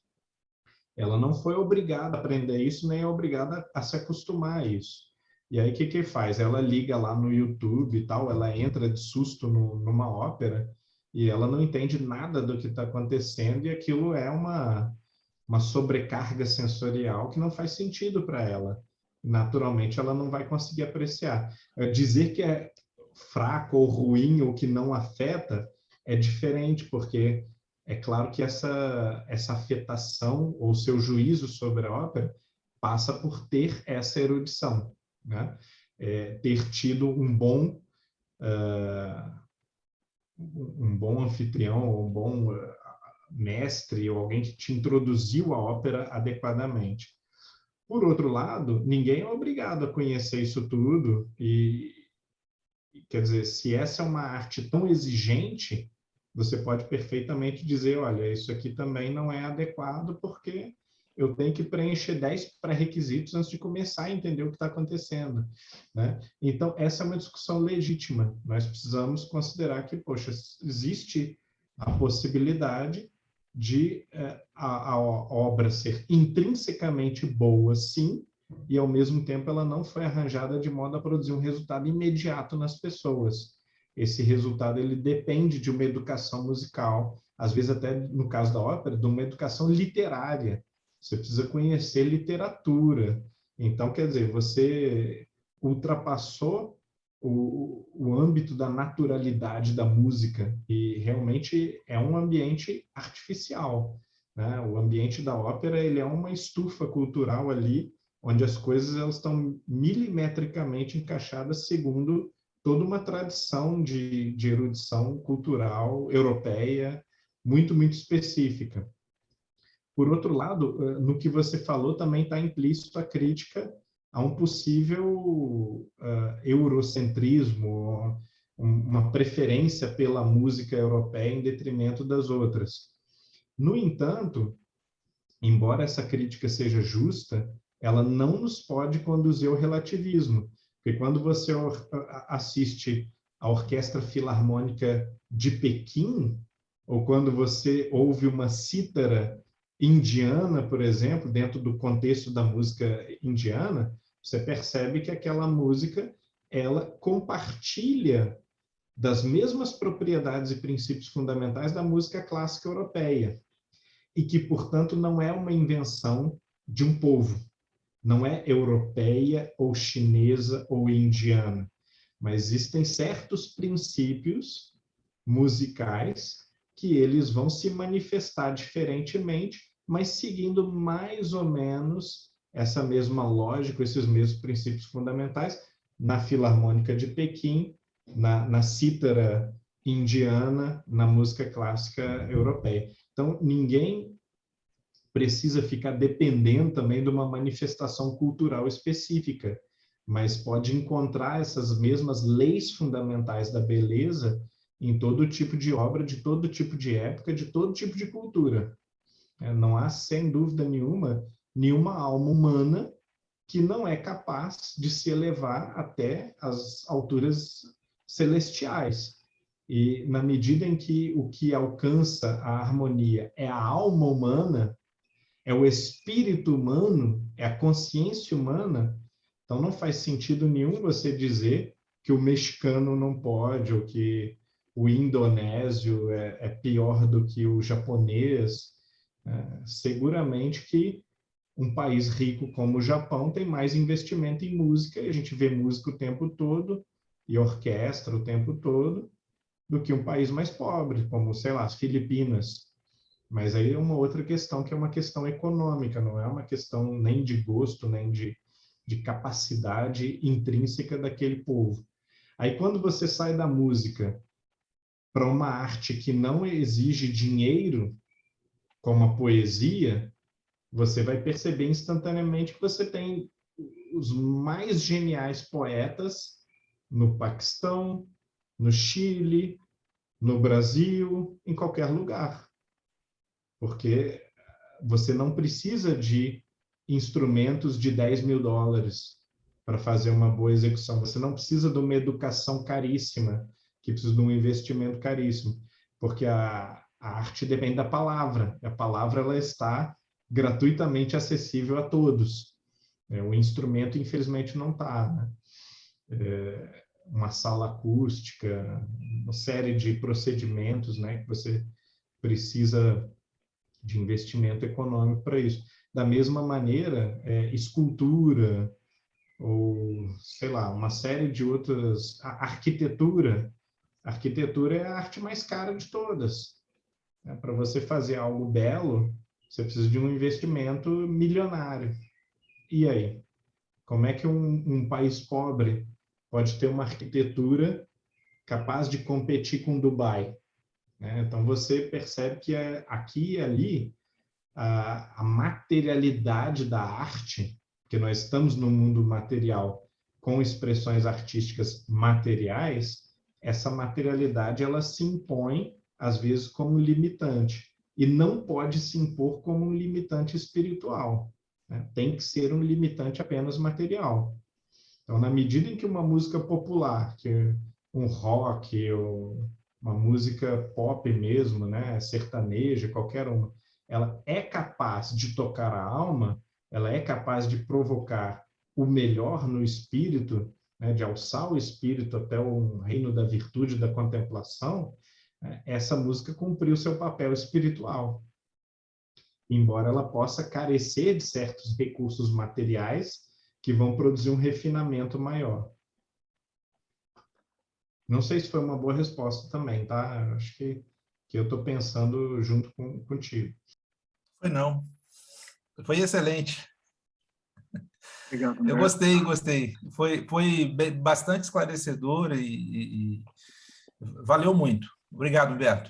Ela não foi obrigada a aprender isso, nem é obrigada a se acostumar a isso. E aí, o que faz? Ela liga lá no YouTube e tal, ela entra de susto numa ópera e ela não entende nada do que está acontecendo e aquilo é uma sobrecarga sensorial que não faz sentido para ela. Naturalmente, ela não vai conseguir apreciar. Dizer que é fraco ou ruim ou que não afeta é diferente, porque é claro que essa afetação ou seu juízo sobre a ópera passa por ter essa erudição, né? Ter tido um bom anfitrião, ou um bom mestre, ou alguém que te introduziu a ópera adequadamente. Por outro lado, ninguém é obrigado a conhecer isso tudo e quer dizer, se essa é uma arte tão exigente, você pode perfeitamente dizer, olha, isso aqui também não é adequado porque eu tenho que preencher 10 pré-requisitos antes de começar a entender o que está acontecendo, né? Então, essa é uma discussão legítima. Nós precisamos considerar que, poxa, existe a possibilidade de a obra ser intrinsecamente boa, sim, e ao mesmo tempo ela não foi arranjada de modo a produzir um resultado imediato nas pessoas. Esse resultado ele depende de uma educação musical, às vezes até no caso da ópera, de uma educação literária. Você precisa conhecer literatura. Então, quer dizer, você ultrapassou o âmbito da naturalidade da música e realmente é um ambiente artificial, né? O ambiente da ópera ele é uma estufa cultural ali onde as coisas elas estão milimetricamente encaixadas segundo toda uma tradição de erudição cultural europeia muito, muito específica. Por outro lado, no que você falou também está implícito a crítica a um possível eurocentrismo, uma preferência pela música europeia em detrimento das outras. No entanto, embora essa crítica seja justa, ela não nos pode conduzir ao relativismo, porque quando você assiste a Orquestra Filarmônica de Pequim, ou quando você ouve uma cítara indiana, por exemplo, dentro do contexto da música indiana, você percebe que aquela música ela compartilha das mesmas propriedades e princípios fundamentais da música clássica europeia e que, portanto, não é uma invenção de um povo, não é europeia ou chinesa ou indiana, mas existem certos princípios musicais que eles vão se manifestar diferentemente, mas seguindo mais ou menos essa mesma lógica, esses mesmos princípios fundamentais, na Filarmônica de Pequim, na cítara indiana, na música clássica europeia. Então, ninguém precisa ficar dependendo também de uma manifestação cultural específica, mas pode encontrar essas mesmas leis fundamentais da beleza em todo tipo de obra, de todo tipo de época, de todo tipo de cultura. Não há, sem dúvida nenhuma alma humana que não é capaz de se elevar até as alturas celestiais. E na medida em que o que alcança a harmonia é a alma humana, é o espírito humano, é a consciência humana, então não faz sentido nenhum você dizer que o mexicano não pode, ou que o indonésio é pior do que o japonês. Seguramente que um país rico como o Japão tem mais investimento em música, e a gente vê música o tempo todo, e orquestra o tempo todo, do que um país mais pobre, como, sei lá, as Filipinas. Mas aí é uma outra questão, que é uma questão econômica, não é uma questão nem de gosto, nem de capacidade intrínseca daquele povo. Aí quando você sai da música para uma arte que não exige dinheiro, como a poesia, você vai perceber instantaneamente que você tem os mais geniais poetas no Paquistão, no Chile, no Brasil, em qualquer lugar. Porque você não precisa de instrumentos de $10 mil para fazer uma boa execução. Você não precisa de uma educação caríssima, que precisa de um investimento caríssimo, porque a arte depende da palavra. A palavra ela está gratuitamente acessível a todos. O instrumento, infelizmente, não está, né? Uma sala acústica, uma série de procedimentos, né, que você precisa de investimento econômico para isso. Da mesma maneira, escultura, ou, sei lá, uma série de outras... A arquitetura é a arte mais cara de todas. Para você fazer algo belo, você precisa de um investimento milionário. E aí? Como é que um país pobre pode ter uma arquitetura capaz de competir com Dubai? Então, você percebe que aqui e ali a materialidade da arte, porque nós estamos no mundo material com expressões artísticas materiais, essa materialidade ela se impõe, às vezes, como limitante, e não pode se impor como um limitante espiritual. Tem que ser um limitante apenas material. Então, na medida em que uma música popular, que um rock, ou uma música pop mesmo, né, sertaneja, qualquer uma, ela é capaz de tocar a alma, ela é capaz de provocar o melhor no espírito, né, de alçar o espírito até o reino da virtude da contemplação, essa música cumpriu seu papel espiritual. Embora ela possa carecer de certos recursos materiais que vão produzir um refinamento maior. Não sei se foi uma boa resposta também, tá? Acho que eu estou pensando junto contigo. Foi não. Foi excelente. Obrigado, Eu Humberto. gostei. Foi bastante esclarecedor e valeu muito. Obrigado, Humberto.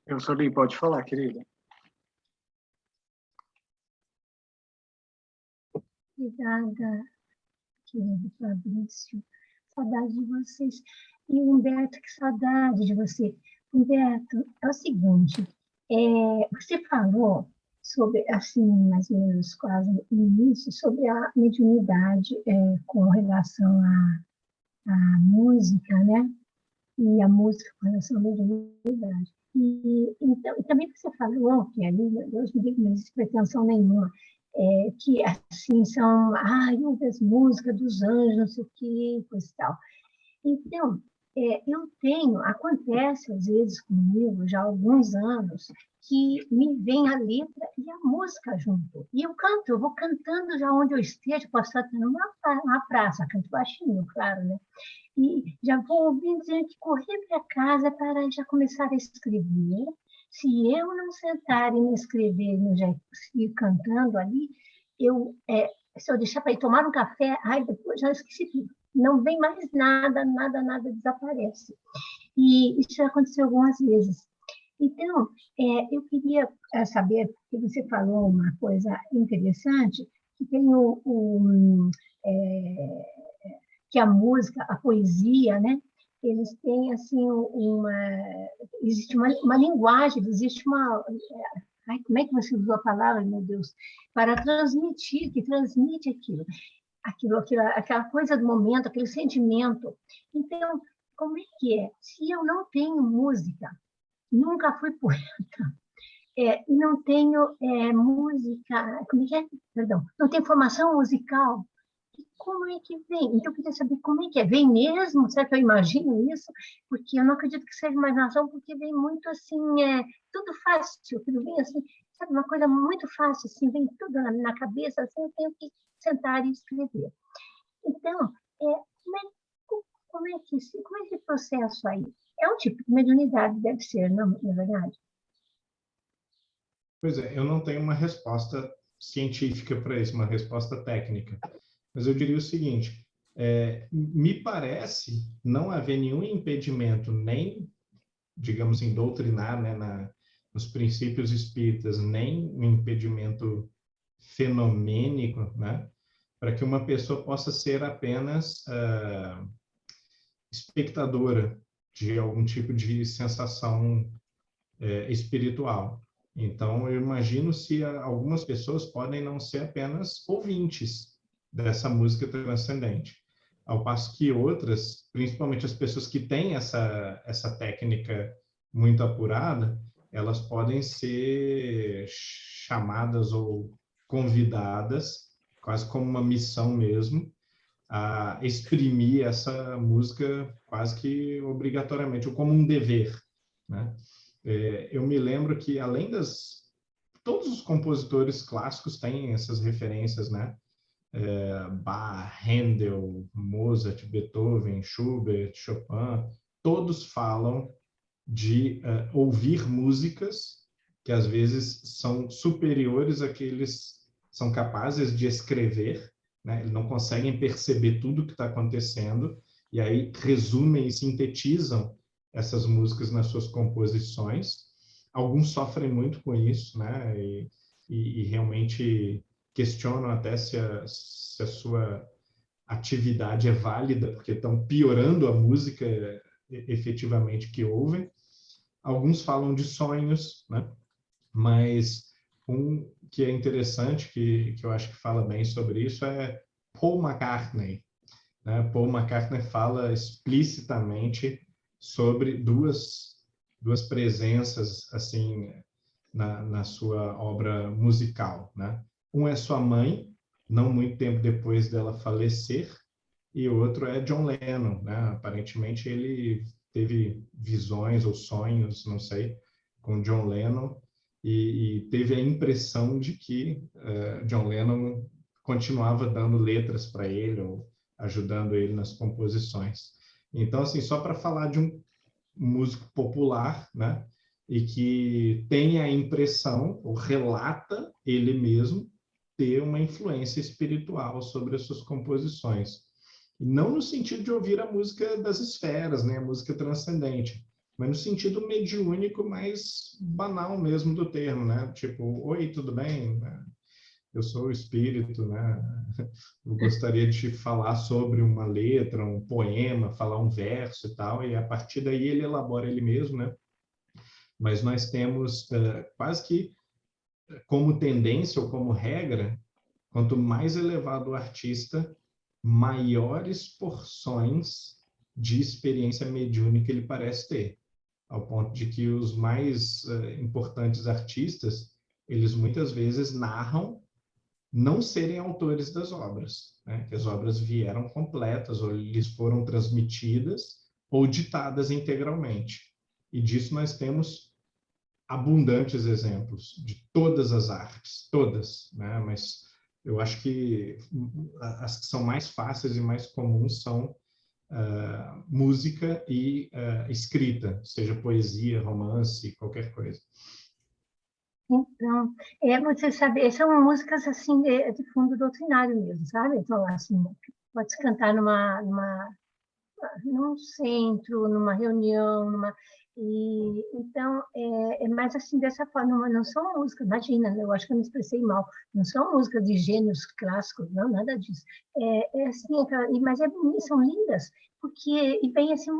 Eu sou Li, pode falar, querida. Obrigada, querido Fabrício. Saudade de vocês. E Humberto, que saudade de você. Humberto, é o seguinte, você falou sobre, assim, mais ou menos quase no início, sobre a mediunidade com relação à música, né? E a música com relação à mediunidade. Então, e também você falou que ali, Deus me livre, não existe pretensão nenhuma, que assim são, das músicas dos anjos, não sei o que, coisa e tal. Então, acontece às vezes comigo, já há alguns anos, que me vem a letra e a música junto. E eu vou cantando já onde eu esteja, posso estar numa praça, canto baixinho, claro, né? E já vou ouvindo dizendo que correr para casa para já começar a escrever. Se eu não sentar e me escrever, e já ir cantando ali, se eu deixar para ir tomar um café, depois já esqueci tudo. Não vem mais nada, nada desaparece. E isso já aconteceu algumas vezes. Então, eu queria saber, porque você falou uma coisa interessante, que tem que a música, a poesia, né? Eles têm assim existe uma linguagem, existe uma como é que você usou a palavra, meu Deus, para transmitir, que transmite aquela coisa do momento, aquele sentimento. Então, como é que é? Se eu não tenho música, nunca fui poeta, e não tenho música, como é que é? Perdão, não tenho formação musical, como é que vem? Então, eu queria saber como é que é. Vem mesmo? Será que eu imagino isso? Porque eu não acredito que seja imaginação, porque vem muito assim, tudo fácil, tudo bem assim, sabe, uma coisa muito fácil, assim, vem tudo na cabeça, assim, eu tenho que sentar e escrever. Então, como é que esse processo aí? É um tipo de mediunidade, deve ser, não é verdade? Pois é, eu não tenho uma resposta científica para isso, uma resposta técnica. Mas eu diria o seguinte, me parece não haver nenhum impedimento, nem, digamos, em doutrinar, né, nos princípios espíritas, nem um impedimento fenomênico, né, para que uma pessoa possa ser apenas espectadora de algum tipo de sensação espiritual. Então, eu imagino se algumas pessoas podem não ser apenas ouvintes dessa música transcendente, ao passo que outras, principalmente as pessoas que têm essa técnica muito apurada, elas podem ser chamadas ou convidadas, quase como uma missão mesmo, a exprimir essa música quase que obrigatoriamente, ou como um dever, né? Eu me lembro que, além todos os compositores clássicos têm essas referências, né? Bach, Handel, Mozart, Beethoven, Schubert, Chopin, todos falam de ouvir músicas que, às vezes, são superiores a que eles são capazes de escrever, né? Eles não conseguem perceber tudo o que está acontecendo, e aí resumem e sintetizam essas músicas nas suas composições. Alguns sofrem muito com isso, né? E realmente questionam até se a sua atividade é válida, porque estão piorando a música efetivamente que ouvem. Alguns falam de sonhos, né? Mas um que é interessante, que eu acho que fala bem sobre isso, é Paul McCartney. Né? Paul McCartney fala explicitamente sobre duas presenças assim na sua obra musical, né? Um é sua mãe, não muito tempo depois dela falecer, e o outro é John Lennon, né? Aparentemente ele teve visões ou sonhos, não sei, com John Lennon, e teve a impressão de que John Lennon continuava dando letras para ele ou ajudando ele nas composições. Então, assim, só para falar de um músico popular, né? E que tem a impressão, ou relata ele mesmo, ter uma influência espiritual sobre as suas composições. E não no sentido de ouvir a música das esferas, né? A música transcendente, mas no sentido mediúnico mais banal mesmo do termo, né? Tipo, oi, tudo bem? Eu sou o espírito, né? Eu gostaria de falar sobre uma letra, um poema, falar um verso e tal, e a partir daí ele elabora ele mesmo, né? Mas nós temos quase que como tendência ou como regra, quanto mais elevado o artista, maiores porções de experiência mediúnica ele parece ter, ao ponto de que os mais importantes artistas, eles muitas vezes narram não serem autores das obras, né? Que as obras vieram completas, ou lhes foram transmitidas, ou ditadas integralmente. E disso nós temos abundantes exemplos, de todas as artes, todas, né? Mas eu acho que as que são mais fáceis e mais comuns são música e escrita, seja poesia, romance, qualquer coisa. Então, você sabe, são músicas assim de fundo doutrinário mesmo, sabe? Então, assim, pode se cantar num centro, numa reunião, então é mais assim dessa forma. Não são músicas, imagina, né? Eu acho que eu me expressei mal. Não são músicas de gênios clássicos, não, nada disso. Assim, mas são lindas porque e vem assim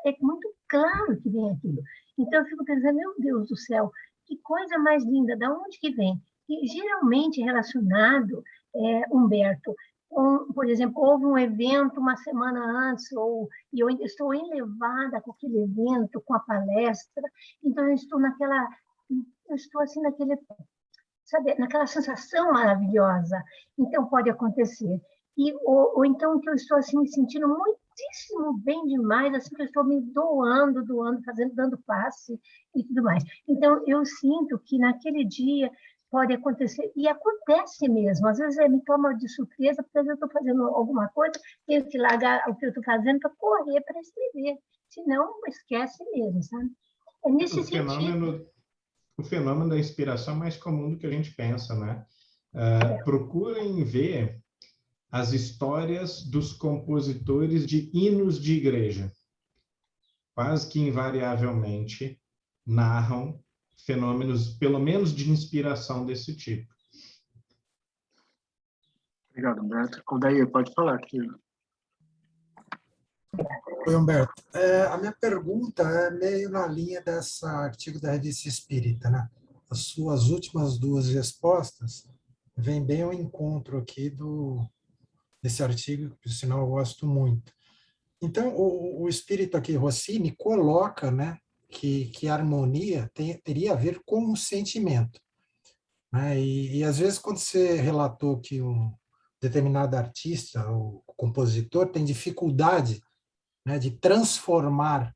é muito claro que vem aquilo. Então eu fico pensando, meu Deus do céu, que coisa mais linda, da onde que vem? E geralmente relacionado, Humberto, por exemplo, houve um evento uma semana antes, e eu estou enlevada com aquele evento, com a palestra, então eu estou assim sabe, naquela sensação maravilhosa. Então pode acontecer. Ou então que eu estou assim me sentindo muitíssimo bem demais, assim que eu estou me doando, dando passe e tudo mais. Então eu sinto que naquele dia pode acontecer, e acontece mesmo. Às vezes me toma de surpresa, porque às vezes eu estou fazendo alguma coisa, tenho que largar o que eu estou fazendo para correr, para escrever. Senão, esquece mesmo, sabe? É nesse sentido. O fenômeno da inspiração é mais comum do que a gente pensa, né? Procurem ver as histórias dos compositores de hinos de igreja. Quase que invariavelmente narram fenômenos, pelo menos de inspiração desse tipo. Obrigado, Humberto. Odair, pode falar aqui. Oi, Humberto. A minha pergunta é meio na linha desse artigo da Revista Espírita, né? As suas últimas duas respostas vêm bem ao encontro aqui desse artigo, que, por sinal, eu gosto muito. Então, o espírito aqui, Rossini, coloca, né, que a harmonia teria a ver com o sentimento, né? E às vezes, quando você relatou que um determinado artista ou compositor tem dificuldade, né, de transformar,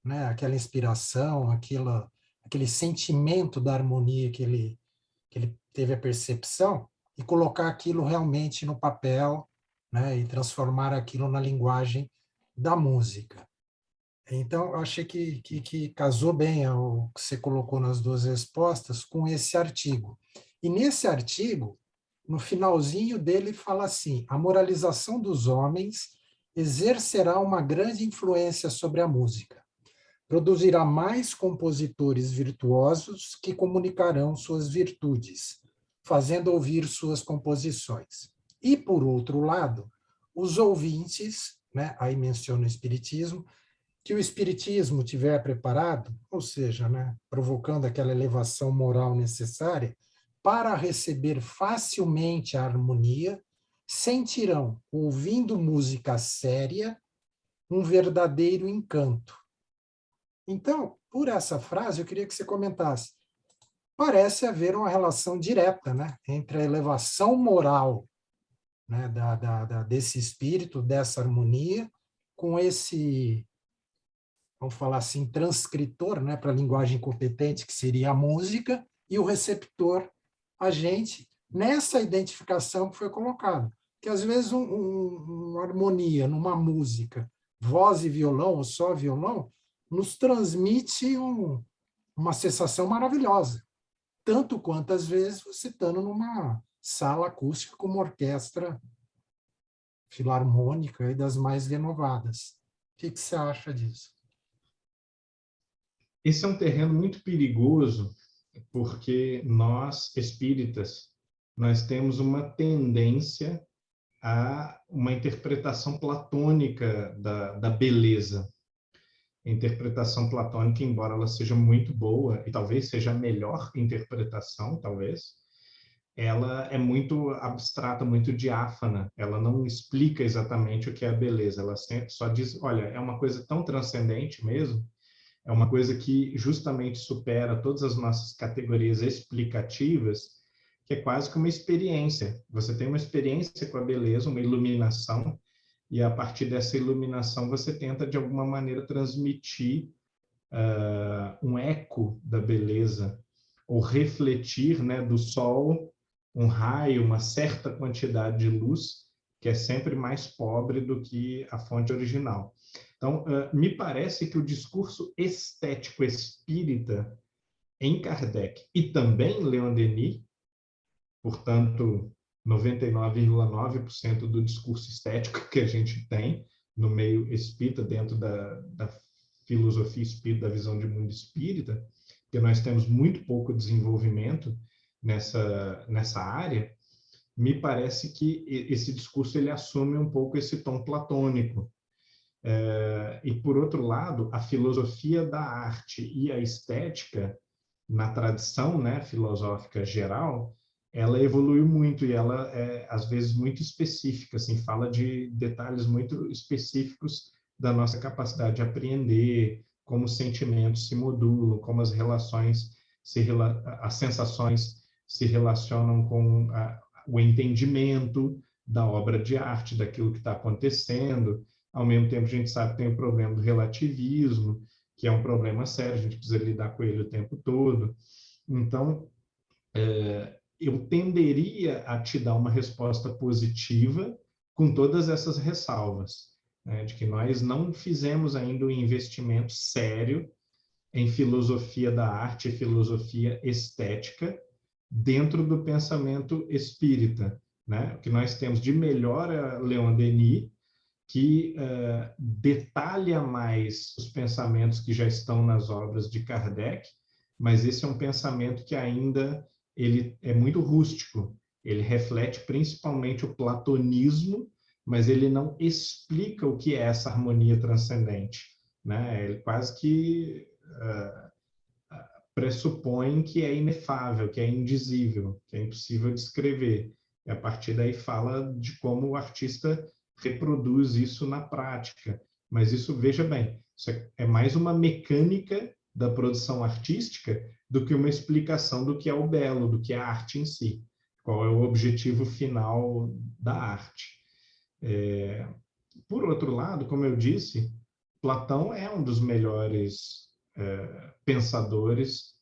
né, aquela inspiração, aquele sentimento da harmonia que ele teve a percepção, e colocar aquilo realmente no papel, né, e transformar aquilo na linguagem da música. Então, eu achei que casou bem o que você colocou nas duas respostas com esse artigo. E nesse artigo, no finalzinho dele, fala assim: a moralização dos homens exercerá uma grande influência sobre a música. Produzirá mais compositores virtuosos que comunicarão suas virtudes, fazendo ouvir suas composições. E, por outro lado, os ouvintes, né, aí menciona o Espiritismo, que o Espiritismo tiver preparado, ou seja, né, provocando aquela elevação moral necessária para receber facilmente a harmonia, sentirão, ouvindo música séria, um verdadeiro encanto, Então, por essa frase, eu queria que você comentasse. Parece haver uma relação direta, né, entre a elevação moral, né, desse espírito, dessa harmonia, com esse, vamos falar assim, transcritor, né, para a linguagem competente, que seria a música, e o receptor, a gente, nessa identificação que foi colocada. Que às vezes uma harmonia numa música, voz e violão, ou só violão, nos transmite uma sensação maravilhosa. Tanto quanto, às vezes, você estando numa sala acústica com uma orquestra filarmônica e das mais renovadas. O que você acha disso? Esse é um terreno muito perigoso, porque nós, espíritas, nós temos uma tendência a uma interpretação platônica da beleza. A interpretação platônica, embora ela seja muito boa, e talvez seja a melhor interpretação, talvez, ela é muito abstrata, muito diáfana. Ela não explica exatamente o que é a beleza. Ela só diz, olha, é uma coisa tão transcendente mesmo, é uma coisa que justamente supera todas as nossas categorias explicativas, que é quase que uma experiência. Você tem uma experiência com a beleza, uma iluminação, e a partir dessa iluminação você tenta, de alguma maneira, transmitir um eco da beleza, ou refletir, né, do sol um raio, uma certa quantidade de luz, que é sempre mais pobre do que a fonte original. Então, me parece que o discurso estético espírita em Kardec e também em Leon Denis, portanto, 99,9% do discurso estético que a gente tem no meio espírita, dentro da filosofia espírita, da visão de mundo espírita, porque nós temos muito pouco desenvolvimento nessa área, me parece que esse discurso ele assume um pouco esse tom platônico. E, por outro lado, a filosofia da arte e a estética, na tradição, né, filosófica geral, ela evoluiu muito e ela é, às vezes, muito específica, assim, fala de detalhes muito específicos da nossa capacidade de apreender, como os sentimentos se modulam, como as relações, as sensações se relacionam com o entendimento da obra de arte, daquilo que está acontecendo. Ao mesmo tempo, a gente sabe que tem o problema do relativismo, que é um problema sério, a gente precisa lidar com ele o tempo todo. Então, eu tenderia a te dar uma resposta positiva com todas essas ressalvas, né, de que nós não fizemos ainda um investimento sério em filosofia da arte e filosofia estética dentro do pensamento espírita, né? O que nós temos de melhor é Leon Denis, que detalha mais os pensamentos que já estão nas obras de Kardec, mas esse é um pensamento que ainda ele é muito rústico. Ele reflete principalmente o platonismo, mas ele não explica o que é essa harmonia transcendente, né? Ele quase que pressupõe que é inefável, que é indizível, que é impossível de descrever. E a partir daí fala de como o artista reproduz isso na prática. Mas isso, veja bem, isso é mais uma mecânica da produção artística do que uma explicação do que é o belo, do que é a arte em si. Qual é o objetivo final da arte. Por outro lado, como eu disse, Platão é um dos melhores pensadores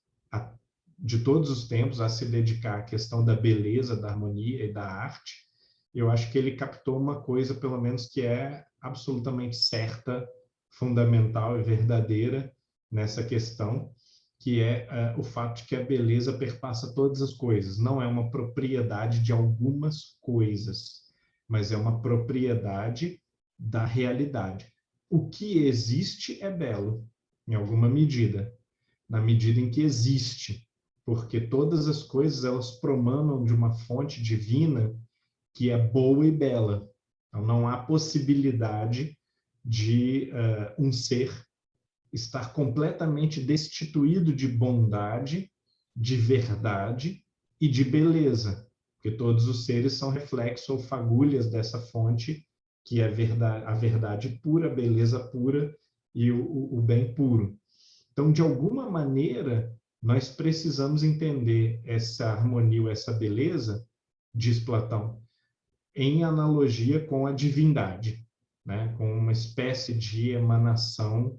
de todos os tempos a se dedicar à questão da beleza, da harmonia e da arte. Eu acho que ele captou uma coisa, pelo menos, que é absolutamente certa, fundamental e verdadeira nessa questão, que é o fato de que a beleza perpassa todas as coisas. Não é uma propriedade de algumas coisas, mas é uma propriedade da realidade. O que existe é belo, em alguma medida, na medida em que existe, porque todas as coisas elas promanam de uma fonte divina que é boa e bela. Então, não há possibilidade de um ser estar completamente destituído de bondade, de verdade e de beleza, porque todos os seres são reflexos ou fagulhas dessa fonte, que é a verdade pura, a beleza pura e o bem puro. Então, de alguma maneira, nós precisamos entender essa harmonia, ou essa beleza, diz Platão, em analogia com a divindade, né? Com uma espécie de emanação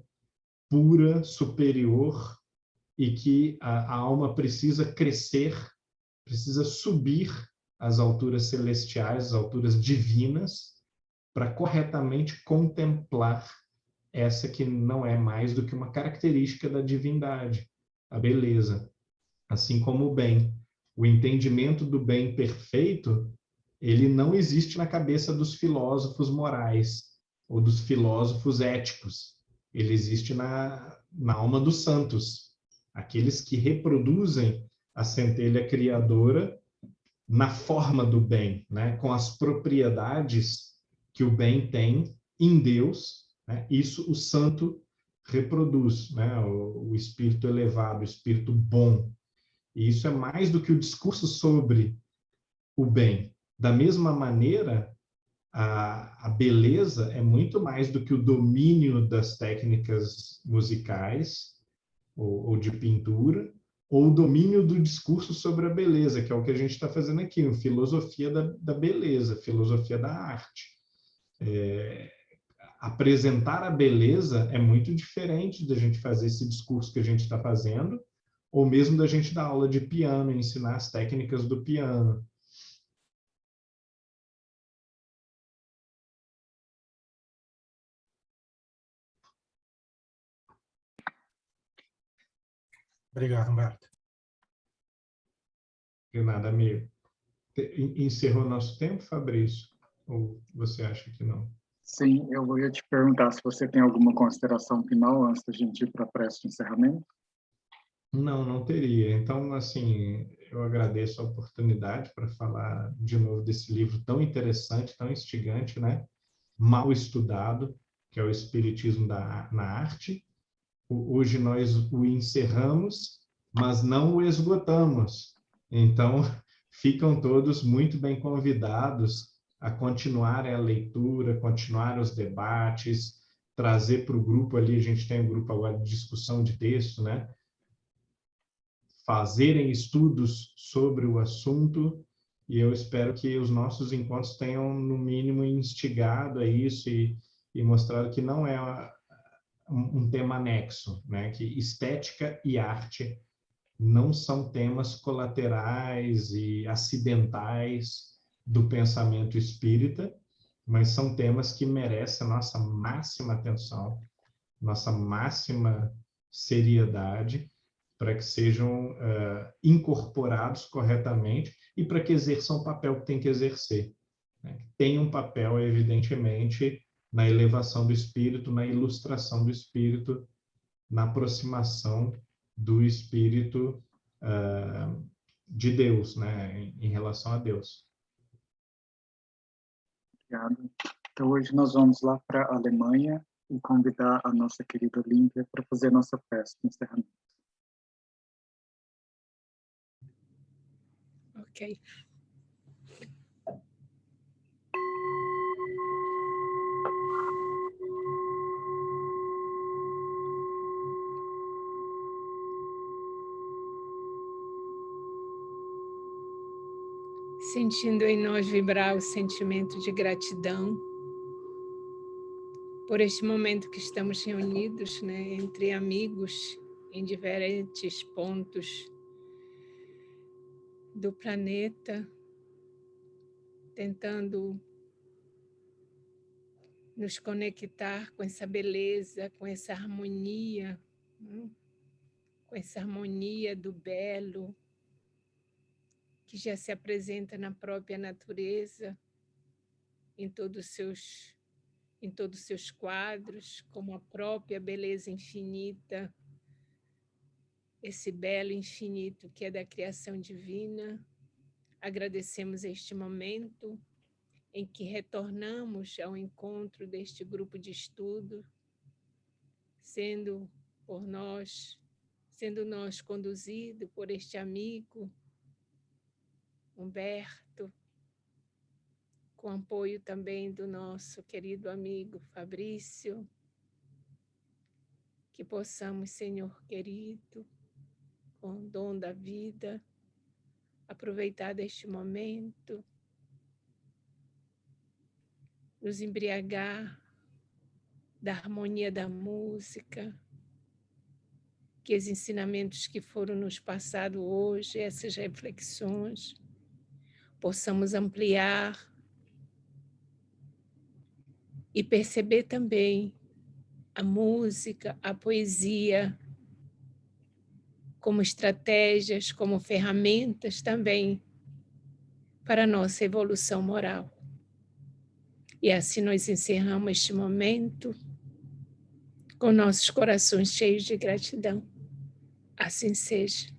pura, superior, e que a alma precisa crescer, precisa subir às alturas celestiais, às alturas divinas, para corretamente contemplar essa que não é mais do que uma característica da divindade, a beleza. Assim como o bem. O entendimento do bem perfeito, ele não existe na cabeça dos filósofos morais ou dos filósofos éticos. Ele existe na alma dos santos, aqueles que reproduzem a centelha criadora na forma do bem, né? Com as propriedades que o bem tem em Deus, né? Isso o santo reproduz, né? O espírito elevado, o espírito bom. E isso é mais do que o discurso sobre o bem. Da mesma maneira, a beleza é muito mais do que o domínio das técnicas musicais ou de pintura, ou o domínio do discurso sobre a beleza, que é o que a gente está fazendo aqui, uma filosofia da beleza, filosofia da arte. Apresentar a beleza é muito diferente da gente fazer esse discurso que a gente está fazendo, ou mesmo da gente dar aula de piano, ensinar as técnicas do piano. Obrigado, Humberto. De nada, amigo. Encerrou nosso tempo, Fabrício? Ou você acha que não? Sim, eu ia te perguntar se você tem alguma consideração final antes da gente ir para a prece de encerramento. Não, não teria. Então, assim, eu agradeço a oportunidade para falar de novo desse livro tão interessante, tão instigante, né? Mal estudado, que é o Espiritismo na Arte. Hoje nós o encerramos, mas não o esgotamos. Então, ficam todos muito bem convidados a continuar a leitura, continuar os debates, trazer para o grupo ali, a gente tem um grupo agora de discussão de texto, né? Fazerem estudos sobre o assunto, e eu espero que os nossos encontros tenham, no mínimo, instigado a isso e mostrado que não é um tema anexo, né? Que estética e arte não são temas colaterais e acidentais do pensamento espírita, mas são temas que merecem a nossa máxima atenção, nossa máxima seriedade, para que sejam incorporados corretamente e para que exerçam o papel que tem que exercer. Né? Tem um papel, evidentemente, na elevação do espírito, na ilustração do espírito, na aproximação do espírito de Deus, né, em relação a Deus. Obrigado. Então, hoje nós vamos lá para a Alemanha e convidar a nossa querida Olímpia para fazer nossa prece de encerramento. Ok. Sentindo em nós vibrar o sentimento de gratidão por este momento que estamos reunidos, né, entre amigos em diferentes pontos do planeta, tentando nos conectar com essa beleza, com essa harmonia, com essa harmonia do belo, que já se apresenta na própria natureza, em todos os seus quadros, como a própria beleza infinita, esse belo infinito que é da criação divina. Agradecemos este momento em que retornamos ao encontro deste grupo de estudo, sendo nós conduzido por este amigo, Humberto, com apoio também do nosso querido amigo Fabrício, que possamos, Senhor querido, com o dom da vida, aproveitar deste momento, nos embriagar da harmonia da música, que os ensinamentos que foram nos passados hoje, essas reflexões, possamos ampliar e perceber também a música, a poesia, como estratégias, como ferramentas também para a nossa evolução moral. E assim nós encerramos este momento com nossos corações cheios de gratidão. Assim seja.